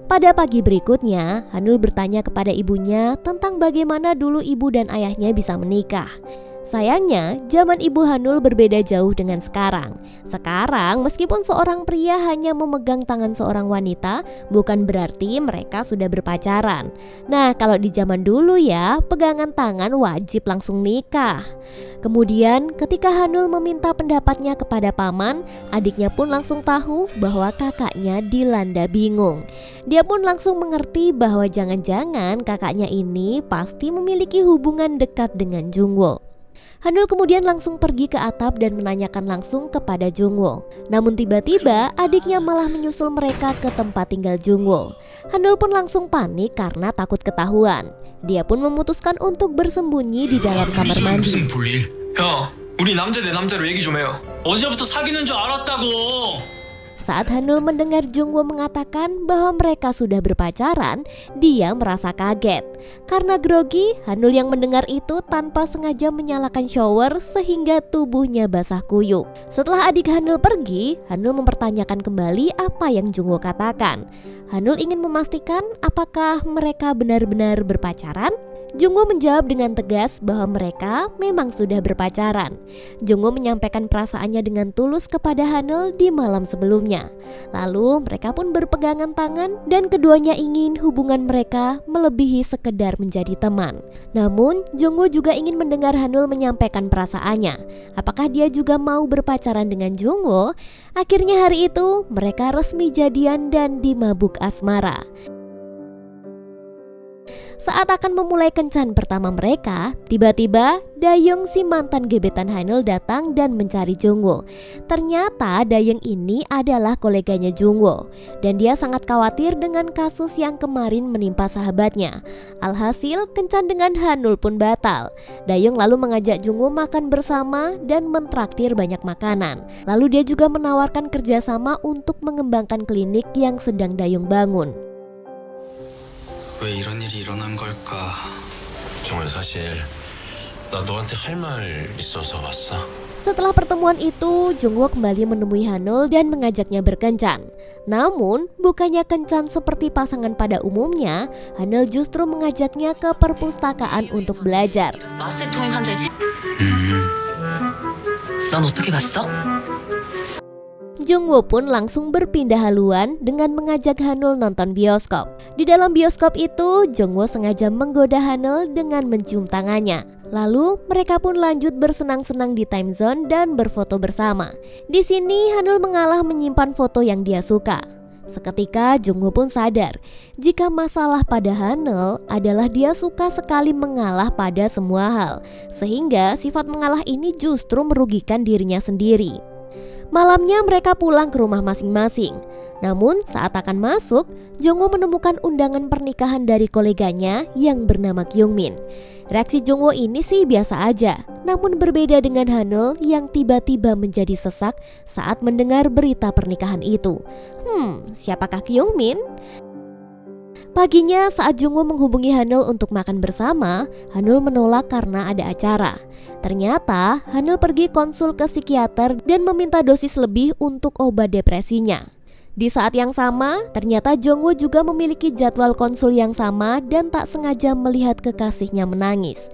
Pada pagi berikutnya, Hanul bertanya kepada ibunya tentang bagaimana dulu ibu dan ayahnya bisa menikah. Sayangnya, zaman ibu Hanul berbeda jauh dengan sekarang. Sekarang, meskipun seorang pria hanya memegang tangan seorang wanita, bukan berarti mereka sudah berpacaran. Nah, kalau di zaman dulu ya, pegangan tangan wajib langsung nikah. Kemudian, ketika Hanul meminta pendapatnya kepada paman, adiknya pun langsung tahu bahwa kakaknya dilanda bingung. Dia pun langsung mengerti bahwa jangan-jangan kakaknya ini pasti memiliki hubungan dekat dengan Jungwoo. Hanul kemudian langsung pergi ke atap dan menanyakan langsung kepada Jungwoo. Namun tiba-tiba adiknya malah menyusul mereka ke tempat tinggal Jungwoo. Hanul pun langsung panik karena takut ketahuan. Dia pun memutuskan untuk bersembunyi di dalam kamar mandi. 무슨 볼일? 형, 우리 남자 대 남자로 얘기 좀 해요. 어제부터 사귀는 줄 알았다고. Saat Hanul mendengar Jungwoo mengatakan bahwa mereka sudah berpacaran, dia merasa kaget. Karena grogi, Hanul yang mendengar itu tanpa sengaja menyalakan shower sehingga tubuhnya basah kuyup. Setelah adik Hanul pergi, Hanul mempertanyakan kembali apa yang Jungwoo katakan. Hanul ingin memastikan apakah mereka benar-benar berpacaran. Jungwoo menjawab dengan tegas bahwa mereka memang sudah berpacaran. Jungwoo menyampaikan perasaannya dengan tulus kepada Hanul di malam sebelumnya. Lalu mereka pun berpegangan tangan dan keduanya ingin hubungan mereka melebihi sekedar menjadi teman. Namun Jungwoo juga ingin mendengar Hanul menyampaikan perasaannya. Apakah dia juga mau berpacaran dengan Jungwoo? Akhirnya hari itu mereka resmi jadian dan dimabuk asmara. Saat akan memulai kencan pertama mereka, tiba-tiba Dayoung si mantan gebetan Hanul datang dan mencari Jungwoo. Ternyata Dayoung ini adalah koleganya Jungwoo dan dia sangat khawatir dengan kasus yang kemarin menimpa sahabatnya. Alhasil kencan dengan Hanul pun batal. Dayoung lalu mengajak Jungwoo makan bersama dan mentraktir banyak makanan. Lalu dia juga menawarkan kerjasama untuk mengembangkan klinik yang sedang Dayoung bangun. 왜 이런 일이 일어난 걸까? 정말 사실 나 너한테 할 말 있어서 왔어. Setelah pertemuan itu, Jungwoo kembali menemui Hanul dan mengajaknya berkencan. Namun, bukannya kencan seperti pasangan pada umumnya, Hanul justru mengajaknya ke perpustakaan untuk belajar. 아세토민 환자지? 넌 어떻게 봤어? Jungwoo pun langsung berpindah haluan dengan mengajak Hanul nonton bioskop. Di dalam bioskop itu, Jungwoo sengaja menggoda Hanul dengan mencium tangannya. Lalu mereka pun lanjut bersenang-senang di time zone dan berfoto bersama. Di sini Hanul mengalah menyimpan foto yang dia suka. Seketika Jungwoo pun sadar jika masalah pada Hanul adalah dia suka sekali mengalah pada semua hal, sehingga sifat mengalah ini justru merugikan dirinya sendiri. Malamnya mereka pulang ke rumah masing-masing. Namun saat akan masuk, Jungwoo menemukan undangan pernikahan dari koleganya yang bernama Kyungmin. Reaksi Jungwoo ini sih biasa aja, namun berbeda dengan Hanul yang tiba-tiba menjadi sesak saat mendengar berita pernikahan itu. Siapakah Kyungmin? Paginya saat Jungwoo menghubungi Hanul untuk makan bersama, Hanul menolak karena ada acara. Ternyata Hanul pergi konsul ke psikiater dan meminta dosis lebih untuk obat depresinya. Di saat yang sama, ternyata Jungwoo juga memiliki jadwal konsul yang sama dan tak sengaja melihat kekasihnya menangis.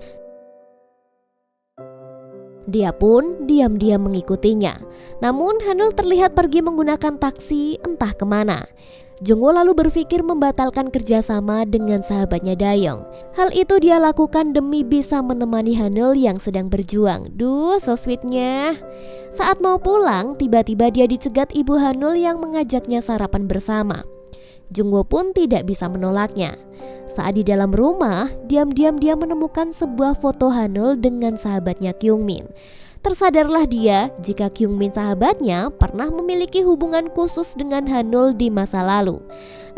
Dia pun diam-diam mengikutinya. Namun Hanul terlihat pergi menggunakan taksi entah kemana. Jungwoo lalu berpikir membatalkan kerjasama dengan sahabatnya Dayoung. Hal itu dia lakukan demi bisa menemani Hanul yang sedang berjuang. Duh, so sweetnya. Saat mau pulang, tiba-tiba dia dicegat ibu Hanul yang mengajaknya sarapan bersama. Jungwoo pun tidak bisa menolaknya. Saat di dalam rumah, diam-diam dia menemukan sebuah foto Hanul dengan sahabatnya Kyungmin. Tersadarlah dia jika Kyungmin sahabatnya pernah memiliki hubungan khusus dengan Hanul di masa lalu.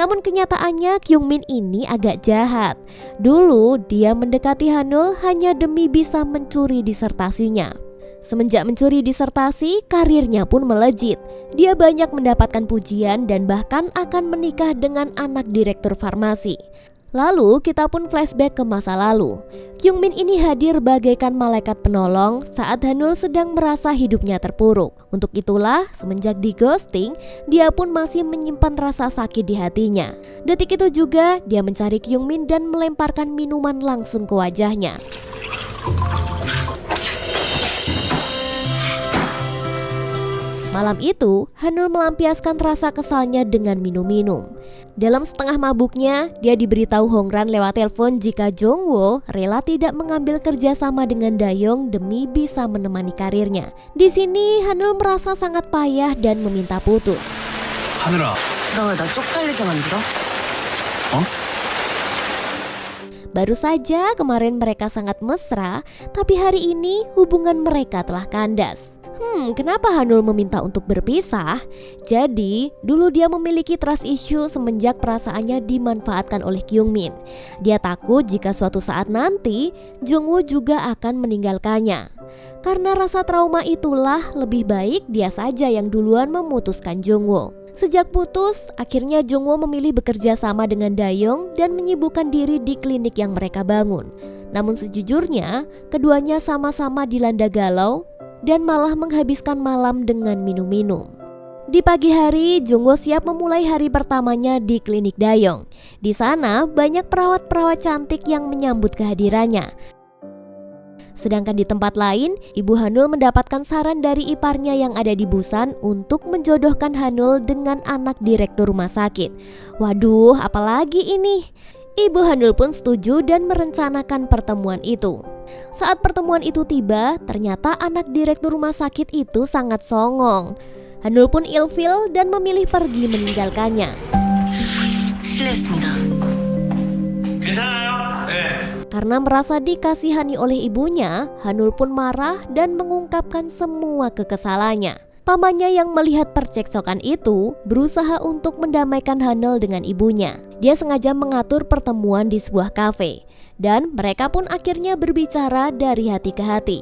Namun kenyataannya Kyungmin ini agak jahat. Dulu dia mendekati Hanul hanya demi bisa mencuri disertasinya. Semenjak mencuri disertasi, karirnya pun melejit. Dia banyak mendapatkan pujian dan bahkan akan menikah dengan anak direktur farmasi. Lalu kita pun flashback ke masa lalu. Kyungmin ini hadir bagaikan malaikat penolong saat Hanul sedang merasa hidupnya terpuruk. Untuk itulah semenjak di ghosting, dia pun masih menyimpan rasa sakit di hatinya. Detik itu juga dia mencari Kyungmin dan melemparkan minuman langsung ke wajahnya. Malam itu, Hanul melampiaskan rasa kesalnya dengan minum-minum. Dalam setengah mabuknya, dia diberitahu Hongran lewat telepon jika Jungwoo rela tidak mengambil kerjasama dengan Dayoung demi bisa menemani karirnya. Di sini, Hanul merasa sangat payah dan meminta putus. 하늘아, 너 왜 나 쪽팔리게 만들어? Baru saja kemarin mereka sangat mesra, tapi hari ini hubungan mereka telah kandas. Kenapa Hanul meminta untuk berpisah? Jadi, dulu dia memiliki trust issue semenjak perasaannya dimanfaatkan oleh Kyungmin. Dia takut jika suatu saat nanti Jungwoo juga akan meninggalkannya. Karena rasa trauma itulah lebih baik dia saja yang duluan memutuskan Jungwoo. Sejak putus, akhirnya Jungwoo memilih bekerja sama dengan Dayoung dan menyibukkan diri di klinik yang mereka bangun. Namun sejujurnya, keduanya sama-sama dilanda galau dan malah menghabiskan malam dengan minum-minum. Di pagi hari, Jongwo siap memulai hari pertamanya di klinik Dayong. Di sana banyak perawat-perawat cantik yang menyambut kehadirannya. Sedangkan di tempat lain, Ibu Hanul mendapatkan saran dari iparnya yang ada di Busan untuk menjodohkan Hanul dengan anak direktur rumah sakit. Waduh, apalagi ini? Ibu Hanul pun setuju dan merencanakan pertemuan itu. Saat pertemuan itu tiba, ternyata anak direktur rumah sakit itu sangat songong. Hanul pun ilfil dan memilih pergi meninggalkannya. 실례했습니다. 괜찮아요? 네. Karena merasa dikasihani oleh ibunya, Hanul pun marah dan mengungkapkan semua kekesalannya. Pamannya yang melihat percekcokan itu berusaha untuk mendamaikan Hanul dengan ibunya. Dia sengaja mengatur pertemuan di sebuah kafe, dan mereka pun akhirnya berbicara dari hati ke hati.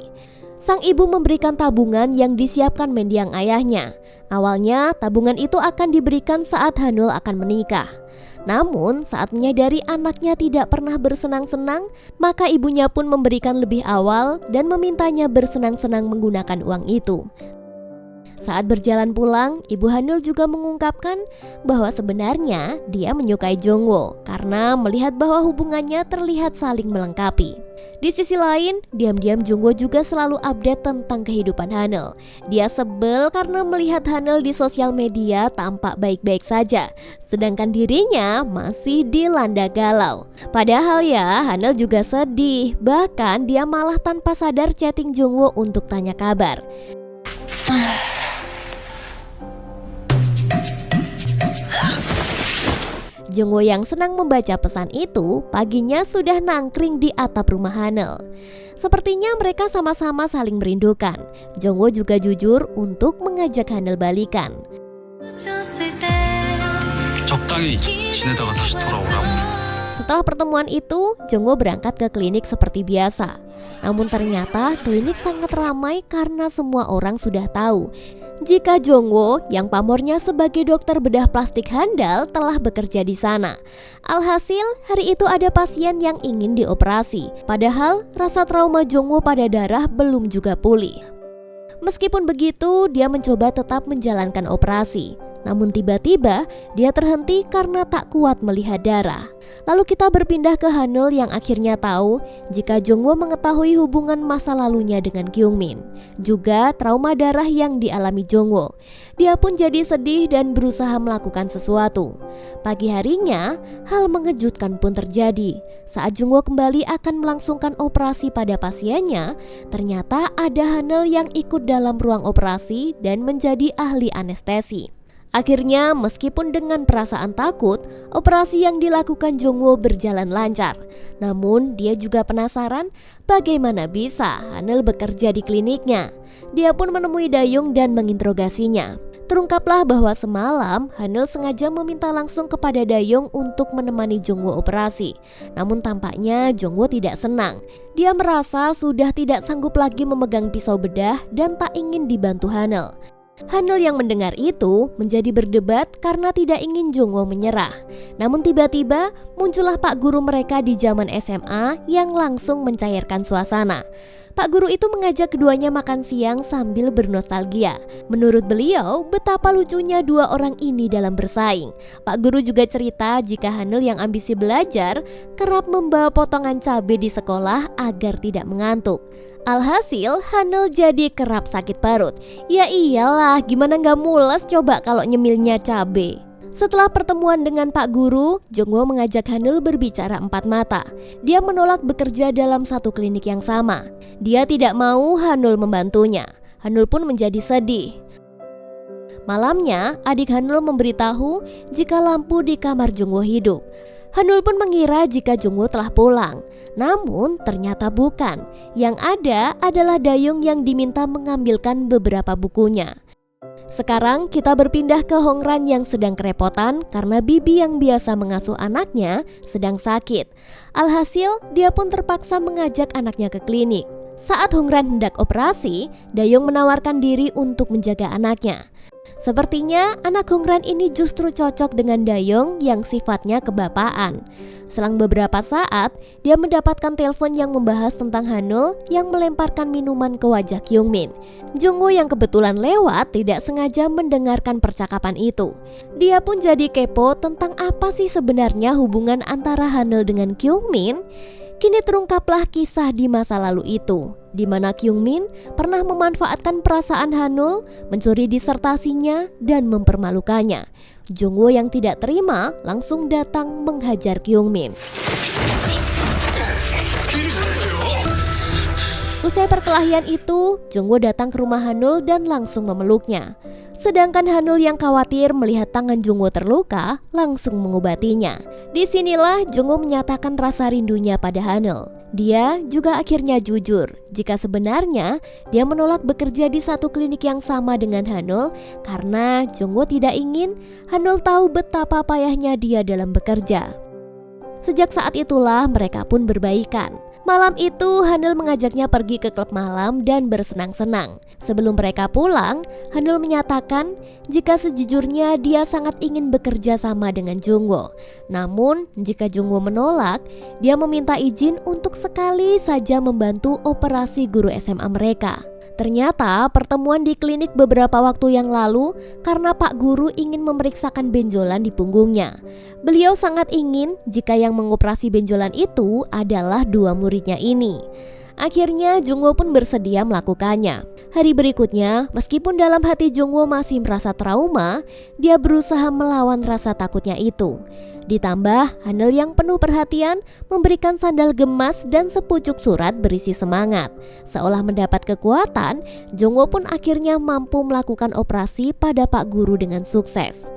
Sang ibu memberikan tabungan yang disiapkan mendiang ayahnya. Awalnya tabungan itu akan diberikan saat Hanul akan menikah. Namun saat menyadari anaknya tidak pernah bersenang-senang, maka ibunya pun memberikan lebih awal dan memintanya bersenang-senang menggunakan uang itu. Saat berjalan pulang, Ibu Hanul juga mengungkapkan bahwa sebenarnya dia menyukai Jongwo karena melihat bahwa hubungannya terlihat saling melengkapi. Di sisi lain, diam-diam Jongwo juga selalu update tentang kehidupan Hanul. Dia sebel karena melihat Hanul di sosial media tampak baik-baik saja, sedangkan dirinya masih dilanda galau. Padahal ya, Hanul juga sedih, bahkan dia malah tanpa sadar chatting Jongwo untuk tanya kabar. Jongwo yang senang membaca pesan itu, paginya sudah nangkring di atap rumah Hanul. Sepertinya mereka sama-sama saling merindukan. Jongwo juga jujur untuk mengajak Hanul balikan. 적당히 지내다가 다시 돌아오라고. Setelah pertemuan itu, Jongwo berangkat ke klinik seperti biasa. Namun ternyata klinik sangat ramai karena semua orang sudah tahu jika Jongwo yang pamornya sebagai dokter bedah plastik handal telah bekerja di sana. Alhasil, hari itu ada pasien yang ingin dioperasi. Padahal rasa trauma Jongwo pada darah belum juga pulih. Meskipun begitu, dia mencoba tetap menjalankan operasi. Namun tiba-tiba dia terhenti karena tak kuat melihat darah. Lalu kita berpindah ke Hanul yang akhirnya tahu jika Jongwo mengetahui hubungan masa lalunya dengan Kyungmin, juga trauma darah yang dialami Jongwo. Dia pun jadi sedih dan berusaha melakukan sesuatu. Pagi harinya, hal mengejutkan pun terjadi. Saat Jongwo kembali akan melangsungkan operasi pada pasiennya, ternyata ada Hanul yang ikut dalam ruang operasi dan menjadi ahli anestesi. Akhirnya, meskipun dengan perasaan takut, operasi yang dilakukan Jongwo berjalan lancar. Namun, dia juga penasaran bagaimana bisa Hanul bekerja di kliniknya. Dia pun menemui Dayung dan menginterogasinya. Terungkaplah bahwa semalam Hanul sengaja meminta langsung kepada Dayung untuk menemani Jongwo operasi. Namun tampaknya Jongwo tidak senang. Dia merasa sudah tidak sanggup lagi memegang pisau bedah dan tak ingin dibantu Hanul. Hanul yang mendengar itu menjadi berdebat karena tidak ingin Jongwo menyerah. Namun tiba-tiba muncullah Pak Guru mereka di zaman SMA yang langsung mencairkan suasana. Pak Guru itu mengajak keduanya makan siang sambil bernostalgia. Menurut beliau, betapa lucunya dua orang ini dalam bersaing. Pak Guru juga cerita jika Hanul yang ambisi belajar kerap membawa potongan cabai di sekolah agar tidak mengantuk. Alhasil, Hanul jadi kerap sakit perut. Ya iyalah, gimana gak mules coba kalau nyemilnya cabe. Setelah pertemuan dengan Pak Guru, Jongwo mengajak Hanul berbicara empat mata. Dia menolak bekerja dalam satu klinik yang sama. Dia tidak mau Hanul membantunya. Hanul pun menjadi sedih. Malamnya, adik Hanul memberitahu jika lampu di kamar Jongwo hidup. Hanul pun mengira jika Jongwo telah pulang. Namun ternyata bukan. Yang ada adalah Dayung yang diminta mengambilkan beberapa bukunya. Sekarang kita berpindah ke Hongran yang sedang kerepotan karena bibi yang biasa mengasuh anaknya sedang sakit. Alhasil, dia pun terpaksa mengajak anaknya ke klinik. Saat Hongran hendak operasi, Dayung menawarkan diri untuk menjaga anaknya. Sepertinya anak Hongran ini justru cocok dengan Dayong yang sifatnya kebapaan. Selang beberapa saat, dia mendapatkan telepon yang membahas tentang Hanul yang melemparkan minuman ke wajah Kyungmin. Jungwoo yang kebetulan lewat tidak sengaja mendengarkan percakapan itu. Dia pun jadi kepo tentang apa sih sebenarnya hubungan antara Hanul dengan Kyungmin. Kini terungkaplah kisah di masa lalu itu, di mana Kyungmin pernah memanfaatkan perasaan Hanul, mencuri disertasinya, dan mempermalukannya. Jungwoo yang tidak terima langsung datang menghajar Kyungmin. Usai perkelahian itu, Jungwoo datang ke rumah Hanul dan langsung memeluknya. Sedangkan Hanul yang khawatir melihat tangan Jungwoo terluka, langsung mengobatinya. Disinilah Jungwoo menyatakan rasa rindunya pada Hanul. Dia juga akhirnya jujur jika sebenarnya dia menolak bekerja di satu klinik yang sama dengan Hanul karena Jungwoo tidak ingin Hanul tahu betapa payahnya dia dalam bekerja. Sejak saat itulah mereka pun berbaikan. Malam itu Hanul mengajaknya pergi ke klub malam dan bersenang-senang. Sebelum mereka pulang, Hanul menyatakan jika sejujurnya dia sangat ingin bekerja sama dengan Jungwoo. Namun jika Jungwoo menolak, dia meminta izin untuk sekali saja membantu operasi guru SMA mereka. Ternyata pertemuan di klinik beberapa waktu yang lalu karena Pak Guru ingin memeriksakan benjolan di punggungnya. Beliau sangat ingin jika yang mengoperasi benjolan itu adalah dua muridnya ini. Akhirnya Jungwoo pun bersedia melakukannya. Hari berikutnya, meskipun dalam hati Jungwoo masih merasa trauma, dia berusaha melawan rasa takutnya itu. Ditambah Hanul yang penuh perhatian memberikan sandal gemas dan sepucuk surat berisi semangat. Seolah mendapat kekuatan, Jungwoo pun akhirnya mampu melakukan operasi pada Pak Guru dengan sukses.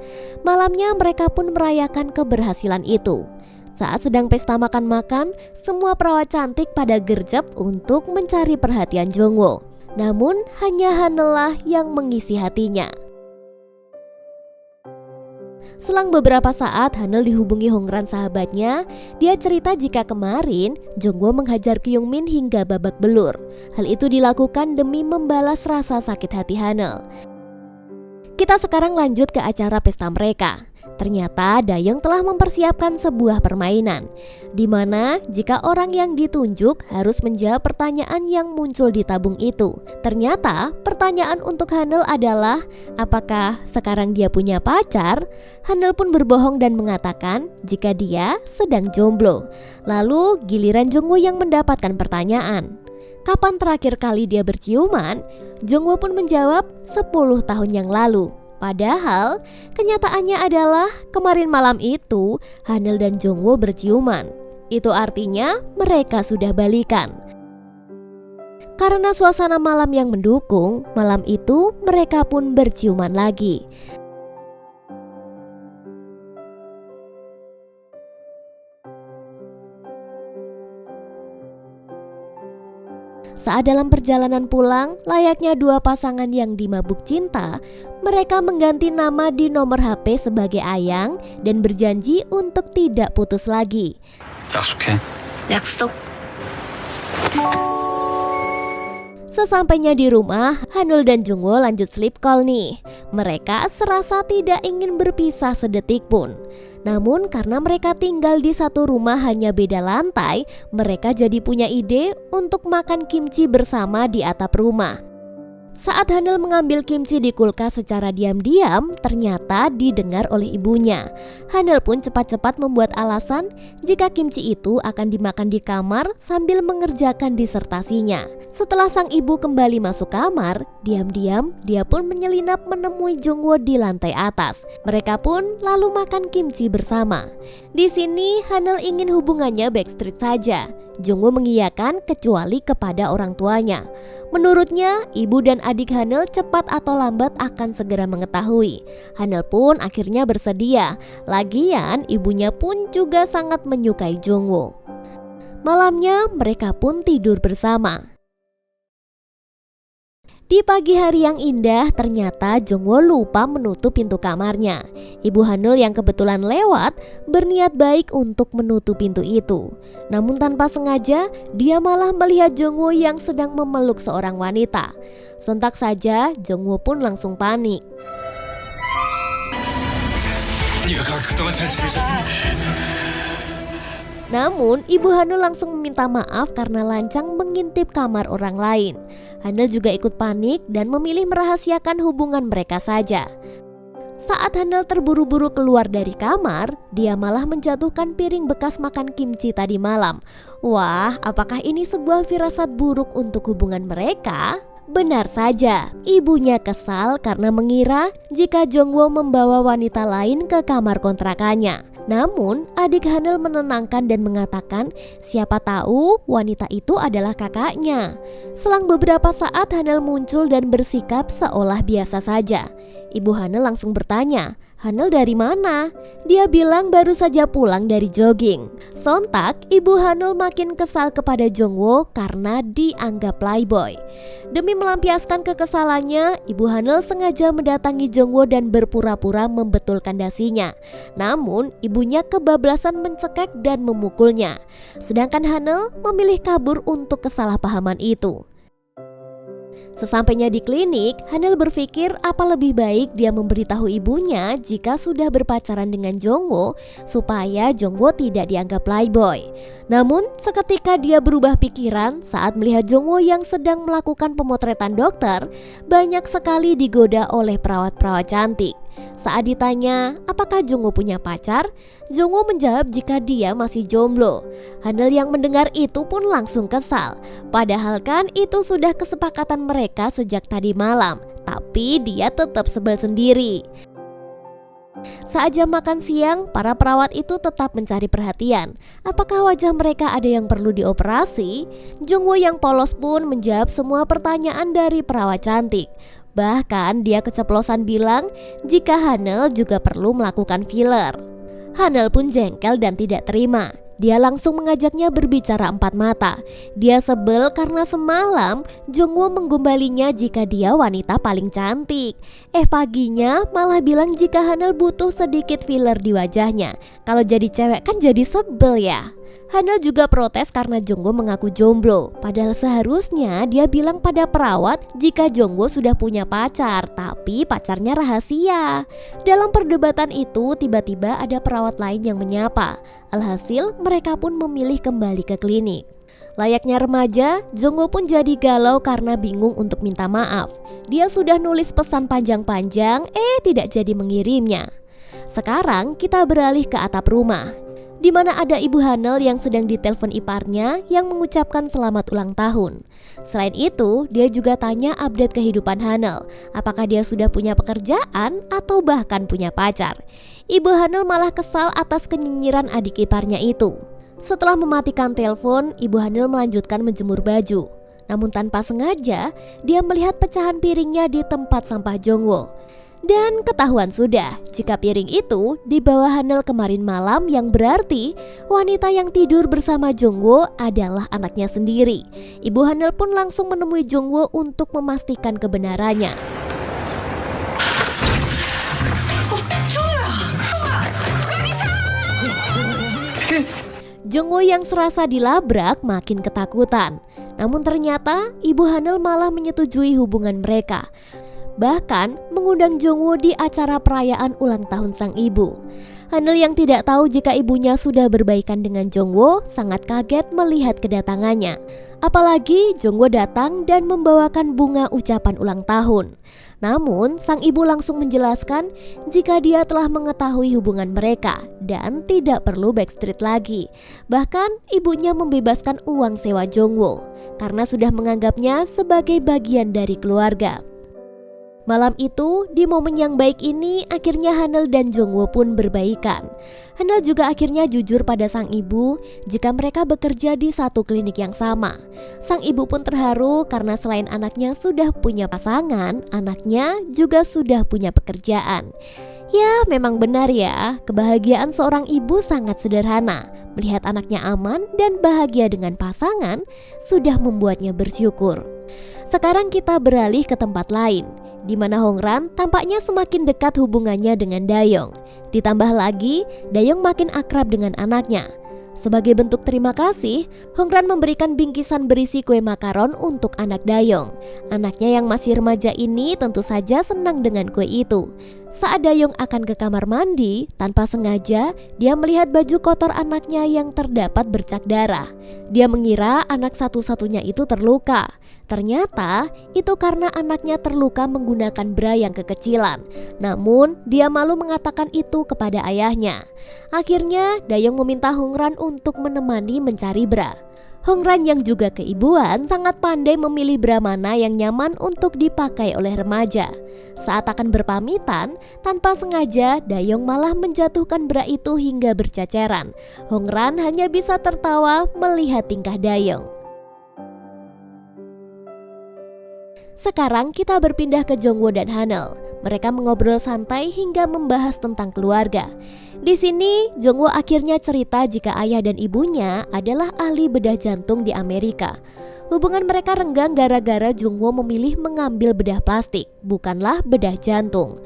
Malamnya mereka pun merayakan keberhasilan itu. Saat sedang pesta makan-makan, semua perawat cantik pada gercep untuk mencari perhatian Jungwoo. Namun hanya Hanul lah yang mengisi hatinya. Selang beberapa saat Hanul dihubungi Hongran sahabatnya. Dia cerita jika kemarin Jungwoo menghajar Kyungmin hingga babak belur. Hal itu dilakukan demi membalas rasa sakit hati Hanul. Kita sekarang lanjut ke acara pesta mereka. Ternyata Dayong telah mempersiapkan sebuah permainan di mana jika orang yang ditunjuk harus menjawab pertanyaan yang muncul di tabung itu. Ternyata pertanyaan untuk Hanul adalah apakah sekarang dia punya pacar? Hanul pun berbohong dan mengatakan jika dia sedang jomblo. Lalu giliran Jungwoo yang mendapatkan pertanyaan. Kapan terakhir kali dia berciuman? Jungwoo pun menjawab 10 tahun yang lalu. Padahal kenyataannya adalah kemarin malam itu Hanul dan Jungwoo berciuman. Itu artinya mereka sudah balikan. Karena suasana malam yang mendukung, malam itu mereka pun berciuman lagi. Saat dalam perjalanan pulang, layaknya dua pasangan yang dimabuk cinta, mereka mengganti nama di nomor HP sebagai Ayang dan berjanji untuk tidak putus lagi. 약속해. 약속. Sesampainya di rumah, Hanul dan Jungwoo lanjut sleep call nih. Mereka serasa tidak ingin berpisah sedetik pun. Namun karena mereka tinggal di satu rumah hanya beda lantai, mereka jadi punya ide untuk makan kimchi bersama di atap rumah. Saat Hanul mengambil kimchi di kulkas secara diam-diam, ternyata didengar oleh ibunya. Hanul pun cepat-cepat membuat alasan jika kimchi itu akan dimakan di kamar sambil mengerjakan disertasinya. Setelah sang ibu kembali masuk kamar, diam-diam dia pun menyelinap menemui Jungwoo di lantai atas. Mereka pun lalu makan kimchi bersama. Di sini Hanul ingin hubungannya backstreet saja. Jungwoo mengiyakan kecuali kepada orang tuanya. Menurutnya, ibu dan adik Hanul cepat atau lambat akan segera mengetahui. Hanul pun akhirnya bersedia. Lagian ibunya pun juga sangat menyukai Jungwoo. Malamnya mereka pun tidur bersama. Di pagi hari yang indah, ternyata Jungwoo lupa menutup pintu kamarnya. Ibu Hanul yang kebetulan lewat berniat baik untuk menutup pintu itu. Namun tanpa sengaja, dia malah melihat Jungwoo yang sedang memeluk seorang wanita. Sontak saja, Jungwoo pun langsung panik. 아니요, 그동안 잘 지내셨습니까? Namun, Ibu Hanul langsung meminta maaf karena lancang mengintip kamar orang lain. Hanul juga ikut panik dan memilih merahasiakan hubungan mereka saja. Saat Hanul terburu-buru keluar dari kamar, dia malah menjatuhkan piring bekas makan kimchi tadi malam. Wah, apakah ini sebuah firasat buruk untuk hubungan mereka? Benar saja, ibunya kesal karena mengira jika Jongwo membawa wanita lain ke kamar kontrakannya. Namun, adik Hanul menenangkan dan mengatakan siapa tahu wanita itu adalah kakaknya. Selang beberapa saat Hanul muncul dan bersikap seolah biasa saja. Ibu Hanul langsung bertanya, "Hanul dari mana?" Dia bilang baru saja pulang dari jogging. Sontak, Ibu Hanul makin kesal kepada Jongwo karena dianggap playboy. Demi melampiaskan kekesalannya, Ibu Hanul sengaja mendatangi Jongwo dan berpura-pura membetulkan dasinya. Namun, ibunya kebablasan mencekik dan memukulnya. Sedangkan Hanul memilih kabur untuk kesalahpahaman itu. Sesampainya di klinik, Hanul berpikir apa lebih baik dia memberitahu ibunya jika sudah berpacaran dengan Jongwo supaya Jongwo tidak dianggap playboy. Namun seketika dia berubah pikiran saat melihat Jongwo yang sedang melakukan pemotretan dokter banyak sekali digoda oleh perawat-perawat cantik. Saat ditanya apakah Jongwo punya pacar, Jongwo menjawab jika dia masih jomblo. Hanul yang mendengar itu pun langsung kesal. Padahal kan itu sudah kesepakatan mereka sejak tadi malam, tapi dia tetap sebel sendiri. Saat jam makan siang, para perawat itu tetap mencari perhatian. Apakah wajah mereka ada yang perlu dioperasi? Jongwo yang polos pun menjawab semua pertanyaan dari perawat cantik. Bahkan dia keceplosan bilang jika Hanul juga perlu melakukan filler. Hanul pun jengkel dan tidak terima. Dia langsung mengajaknya berbicara empat mata. Dia sebel karena semalam Jongwo menggombalinya jika dia wanita paling cantik. Paginya malah bilang jika Hanul butuh sedikit filler di wajahnya. Kalau jadi cewek kan jadi sebel ya. Hanul juga protes karena Jongwo mengaku jomblo. Padahal seharusnya dia bilang pada perawat jika Jongwo sudah punya pacar, tapi pacarnya rahasia. Dalam perdebatan itu tiba-tiba ada perawat lain yang menyapa. Alhasil mereka pun memilih kembali ke klinik. Layaknya remaja, Jongwo pun jadi galau karena bingung untuk minta maaf. Dia sudah nulis pesan panjang-panjang, tidak jadi mengirimnya. Sekarang kita beralih ke atap rumah, di mana ada Ibu Hanul yang sedang ditelepon iparnya yang mengucapkan selamat ulang tahun. Selain itu, dia juga tanya update kehidupan Hanul, apakah dia sudah punya pekerjaan atau bahkan punya pacar. Ibu Hanul malah kesal atas kenyinyiran adik iparnya itu. Setelah mematikan telepon, Ibu Hanul melanjutkan menjemur baju. Namun tanpa sengaja, dia melihat pecahan piringnya di tempat sampah Jongwo. Dan ketahuan sudah jika piring itu dibawa Hanul kemarin malam, yang berarti wanita yang tidur bersama Jongwo adalah anaknya sendiri. Ibu Hanul pun langsung menemui Jongwo untuk memastikan kebenarannya. Jongwo yang serasa dilabrak makin ketakutan. Namun ternyata Ibu Hanul malah menyetujui hubungan mereka. Bahkan mengundang Jongwo di acara perayaan ulang tahun sang ibu. Hanul yang tidak tahu jika ibunya sudah berbaikan dengan Jongwo sangat kaget melihat kedatangannya. Apalagi Jongwo datang dan membawakan bunga ucapan ulang tahun. Namun sang ibu langsung menjelaskan jika dia telah mengetahui hubungan mereka dan tidak perlu backstreet lagi. Bahkan ibunya membebaskan uang sewa Jongwo karena sudah menganggapnya sebagai bagian dari keluarga. Malam itu, di momen yang baik ini, akhirnya Hanul dan Jongwo pun berbaikan. Hanul juga akhirnya jujur pada sang ibu jika mereka bekerja di satu klinik yang sama. Sang ibu pun terharu karena selain anaknya sudah punya pasangan, anaknya juga sudah punya pekerjaan. Ya, memang benar ya, kebahagiaan seorang ibu sangat sederhana. Melihat anaknya aman dan bahagia dengan pasangan sudah membuatnya bersyukur. Sekarang kita beralih ke tempat lain, di mana Hongran tampaknya semakin dekat hubungannya dengan Dayong. Ditambah lagi, Dayong makin akrab dengan anaknya. Sebagai bentuk terima kasih, Hongran memberikan bingkisan berisi kue makaron untuk anak Dayong. Anaknya yang masih remaja ini tentu saja senang dengan kue itu. Saat Dayong akan ke kamar mandi, tanpa sengaja dia melihat baju kotor anaknya yang terdapat bercak darah. Dia mengira anak satu-satunya itu terluka. Ternyata itu karena anaknya terluka menggunakan bra yang kekecilan. Namun dia malu mengatakan itu kepada ayahnya. Akhirnya Dayong meminta Hongran untuk menemani mencari bra. Hongran yang juga keibuan sangat pandai memilih bra mana yang nyaman untuk dipakai oleh remaja. Saat akan berpamitan, tanpa sengaja Dayong malah menjatuhkan bra itu hingga berceceran. Hongran hanya bisa tertawa melihat tingkah Dayong. Sekarang kita berpindah ke Jongwoo dan Hanel. Mereka mengobrol santai hingga membahas tentang keluarga. Di sini, Jongwoo akhirnya cerita jika ayah dan ibunya adalah ahli bedah jantung di Amerika. Hubungan mereka renggang gara-gara Jongwoo memilih mengambil bedah plastik, bukanlah bedah jantung.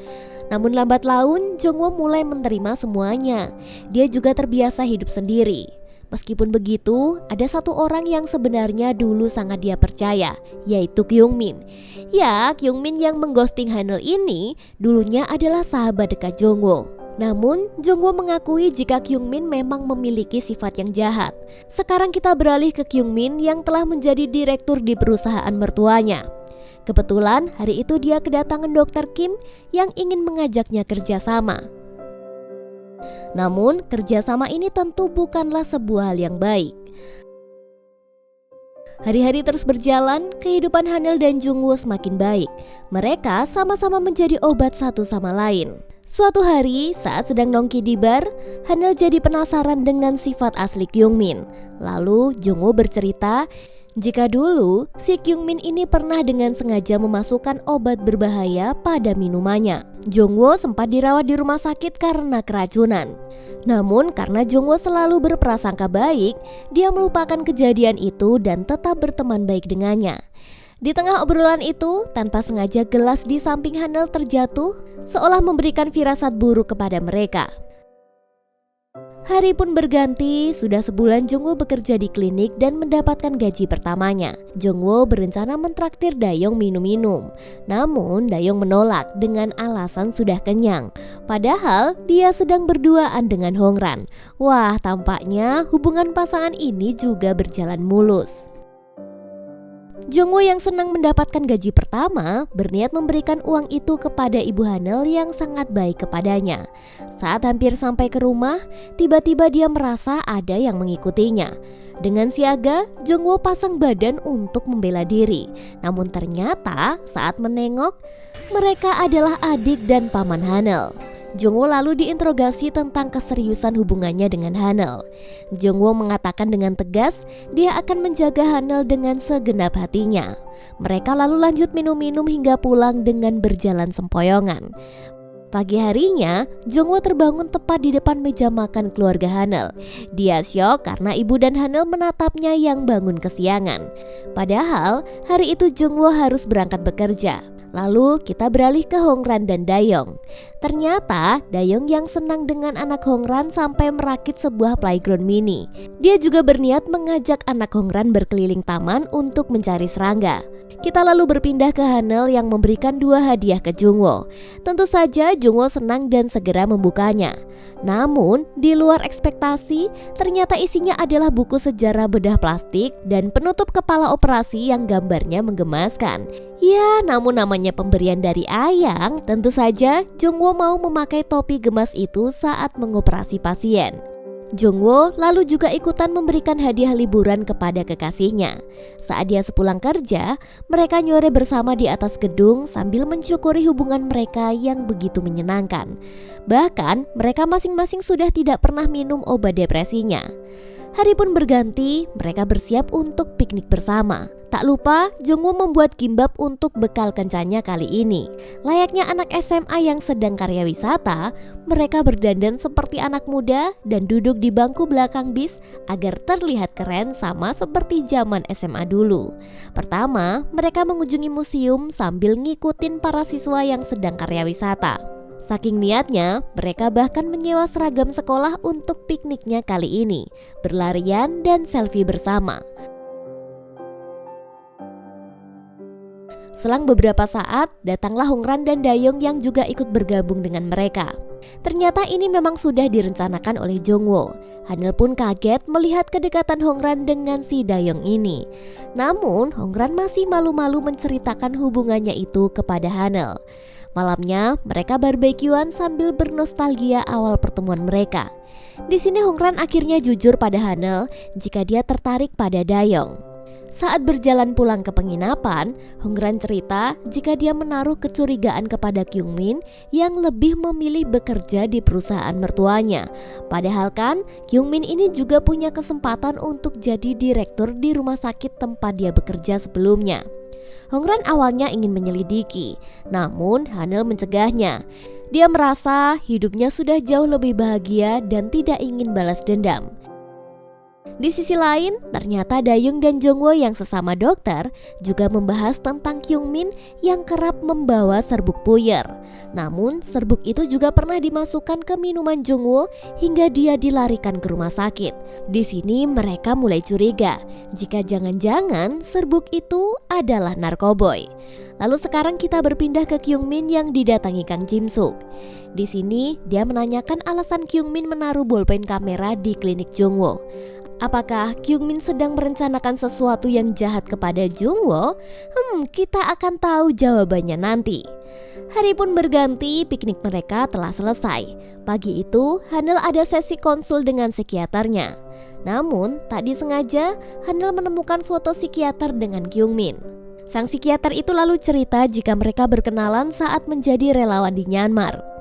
Namun lambat laun, Jongwoo mulai menerima semuanya. Dia juga terbiasa hidup sendiri. Meskipun begitu, ada satu orang yang sebenarnya dulu sangat dia percaya, yaitu Kyungmin. Ya, Kyungmin yang mengghosting Hanel ini dulunya adalah sahabat dekat Jongwoo. Namun, Jongwoo mengakui jika Kyungmin memang memiliki sifat yang jahat. Sekarang kita beralih ke Kyungmin yang telah menjadi direktur di perusahaan mertuanya. Kebetulan hari itu dia kedatangan Dr. Kim yang ingin mengajaknya kerjasama. Namun, kerjasama ini tentu bukanlah sebuah hal yang baik. Hari-hari terus berjalan, kehidupan Hanel dan Jongwoo semakin baik. Mereka sama-sama menjadi obat satu sama lain. Suatu hari, saat sedang nongki di bar, Hanel jadi penasaran dengan sifat asli Kyungmin. Lalu Jongwoo bercerita jika dulu si Kyungmin ini pernah dengan sengaja memasukkan obat berbahaya pada minumannya. Jongwoo sempat dirawat di rumah sakit karena keracunan. Namun karena Jongwoo selalu berprasangka baik, dia melupakan kejadian itu dan tetap berteman baik dengannya. Di tengah obrolan itu, tanpa sengaja gelas di samping Hanel terjatuh, seolah memberikan firasat buruk kepada mereka. Hari pun berganti, sudah sebulan Jongwoo bekerja di klinik dan mendapatkan gaji pertamanya. Jongwoo berencana mentraktir Dayong minum-minum. Namun Dayong menolak dengan alasan sudah kenyang. Padahal dia sedang berduaan dengan Hongran. Wah, tampaknya hubungan pasangan ini juga berjalan mulus. Jongwoo yang senang mendapatkan gaji pertama berniat memberikan uang itu kepada ibu Hanel yang sangat baik kepadanya. Saat hampir sampai ke rumah, tiba-tiba dia merasa ada yang mengikutinya. Dengan siaga, Jongwoo pasang badan untuk membela diri. Namun ternyata saat menengok, mereka adalah adik dan paman Hanel. Jongwoo lalu diinterogasi tentang keseriusan hubungannya dengan Hanel. Jongwoo mengatakan dengan tegas dia akan menjaga Hanel dengan segenap hatinya. Mereka lalu lanjut minum-minum hingga pulang dengan berjalan sempoyongan. Pagi harinya, Jongwoo terbangun tepat di depan meja makan keluarga Hanel. Dia syok karena ibu dan Hanel menatapnya yang bangun kesiangan. Padahal hari itu Jongwoo harus berangkat bekerja. Lalu kita beralih ke Hongran dan Dayong. Ternyata Dayong yang senang dengan anak Hongran sampai merakit sebuah playground mini. Dia juga berniat mengajak anak Hongran berkeliling taman untuk mencari serangga. Kita lalu berpindah ke Hanel yang memberikan 2 hadiah ke Jongwoo. Tentu saja Jongwoo senang dan segera membukanya. Namun di luar ekspektasi, ternyata isinya adalah buku sejarah bedah plastik dan penutup kepala operasi yang gambarnya menggemaskan. Ya, namun namanya pemberian dari ayang, tentu saja Jongwoo mau memakai topi gemas itu saat mengoperasi pasien. Jongwoo lalu juga ikutan memberikan hadiah liburan kepada kekasihnya. Saat dia sepulang kerja, mereka nyore bersama di atas gedung sambil mensyukuri hubungan mereka yang begitu menyenangkan. Bahkan mereka masing-masing sudah tidak pernah minum obat depresinya. Hari pun berganti, mereka bersiap untuk piknik bersama. Tak lupa, Jongwoo membuat gimbap untuk bekal kencannya kali ini. Layaknya anak SMA yang sedang karya wisata, mereka berdandan seperti anak muda dan duduk di bangku belakang bis agar terlihat keren sama seperti zaman SMA dulu. Pertama, mereka mengunjungi museum sambil ngikutin para siswa yang sedang karya wisata. Saking niatnya, mereka bahkan menyewa seragam sekolah untuk pikniknya kali ini, berlarian dan selfie bersama. Selang beberapa saat, datanglah Hongran dan Dayong yang juga ikut bergabung dengan mereka. Ternyata ini memang sudah direncanakan oleh Jongwo. Hanel pun kaget melihat kedekatan Hongran dengan si Dayong ini. Namun, Hongran masih malu-malu menceritakan hubungannya itu kepada Hanel. Malamnya, mereka barbekyuan sambil bernostalgia awal pertemuan mereka. Di sini Hongran akhirnya jujur pada Hanel jika dia tertarik pada Dayong. Saat berjalan pulang ke penginapan, Hongran cerita jika dia menaruh kecurigaan kepada Kyungmin yang lebih memilih bekerja di perusahaan mertuanya. Padahal kan Kyungmin ini juga punya kesempatan untuk jadi direktur di rumah sakit tempat dia bekerja sebelumnya. Hongran awalnya ingin menyelidiki, namun Hanel mencegahnya. Dia merasa hidupnya sudah jauh lebih bahagia dan tidak ingin balas dendam. Di sisi lain, ternyata Dayong dan Jongwo yang sesama dokter juga membahas tentang Kyungmin yang kerap membawa serbuk puyer. Namun, serbuk itu juga pernah dimasukkan ke minuman Jongwo hingga dia dilarikan ke rumah sakit. Di sini mereka mulai curiga jika jangan-jangan serbuk itu adalah narkoboy. Lalu sekarang kita berpindah ke Kyungmin yang didatangi Kang Jim-suk. Di sini dia menanyakan alasan Kyungmin menaruh bolpen kamera di klinik Jongwo. Apakah Kyungmin sedang merencanakan sesuatu yang jahat kepada Jongwo? Kita akan tahu jawabannya nanti. Hari pun berganti, piknik mereka telah selesai. Pagi itu, Hanel ada sesi konsul dengan psikiaternya. Namun, tak disengaja, Hanel menemukan foto psikiater dengan Kyungmin. Sang psikiater itu lalu cerita jika mereka berkenalan saat menjadi relawan di Myanmar.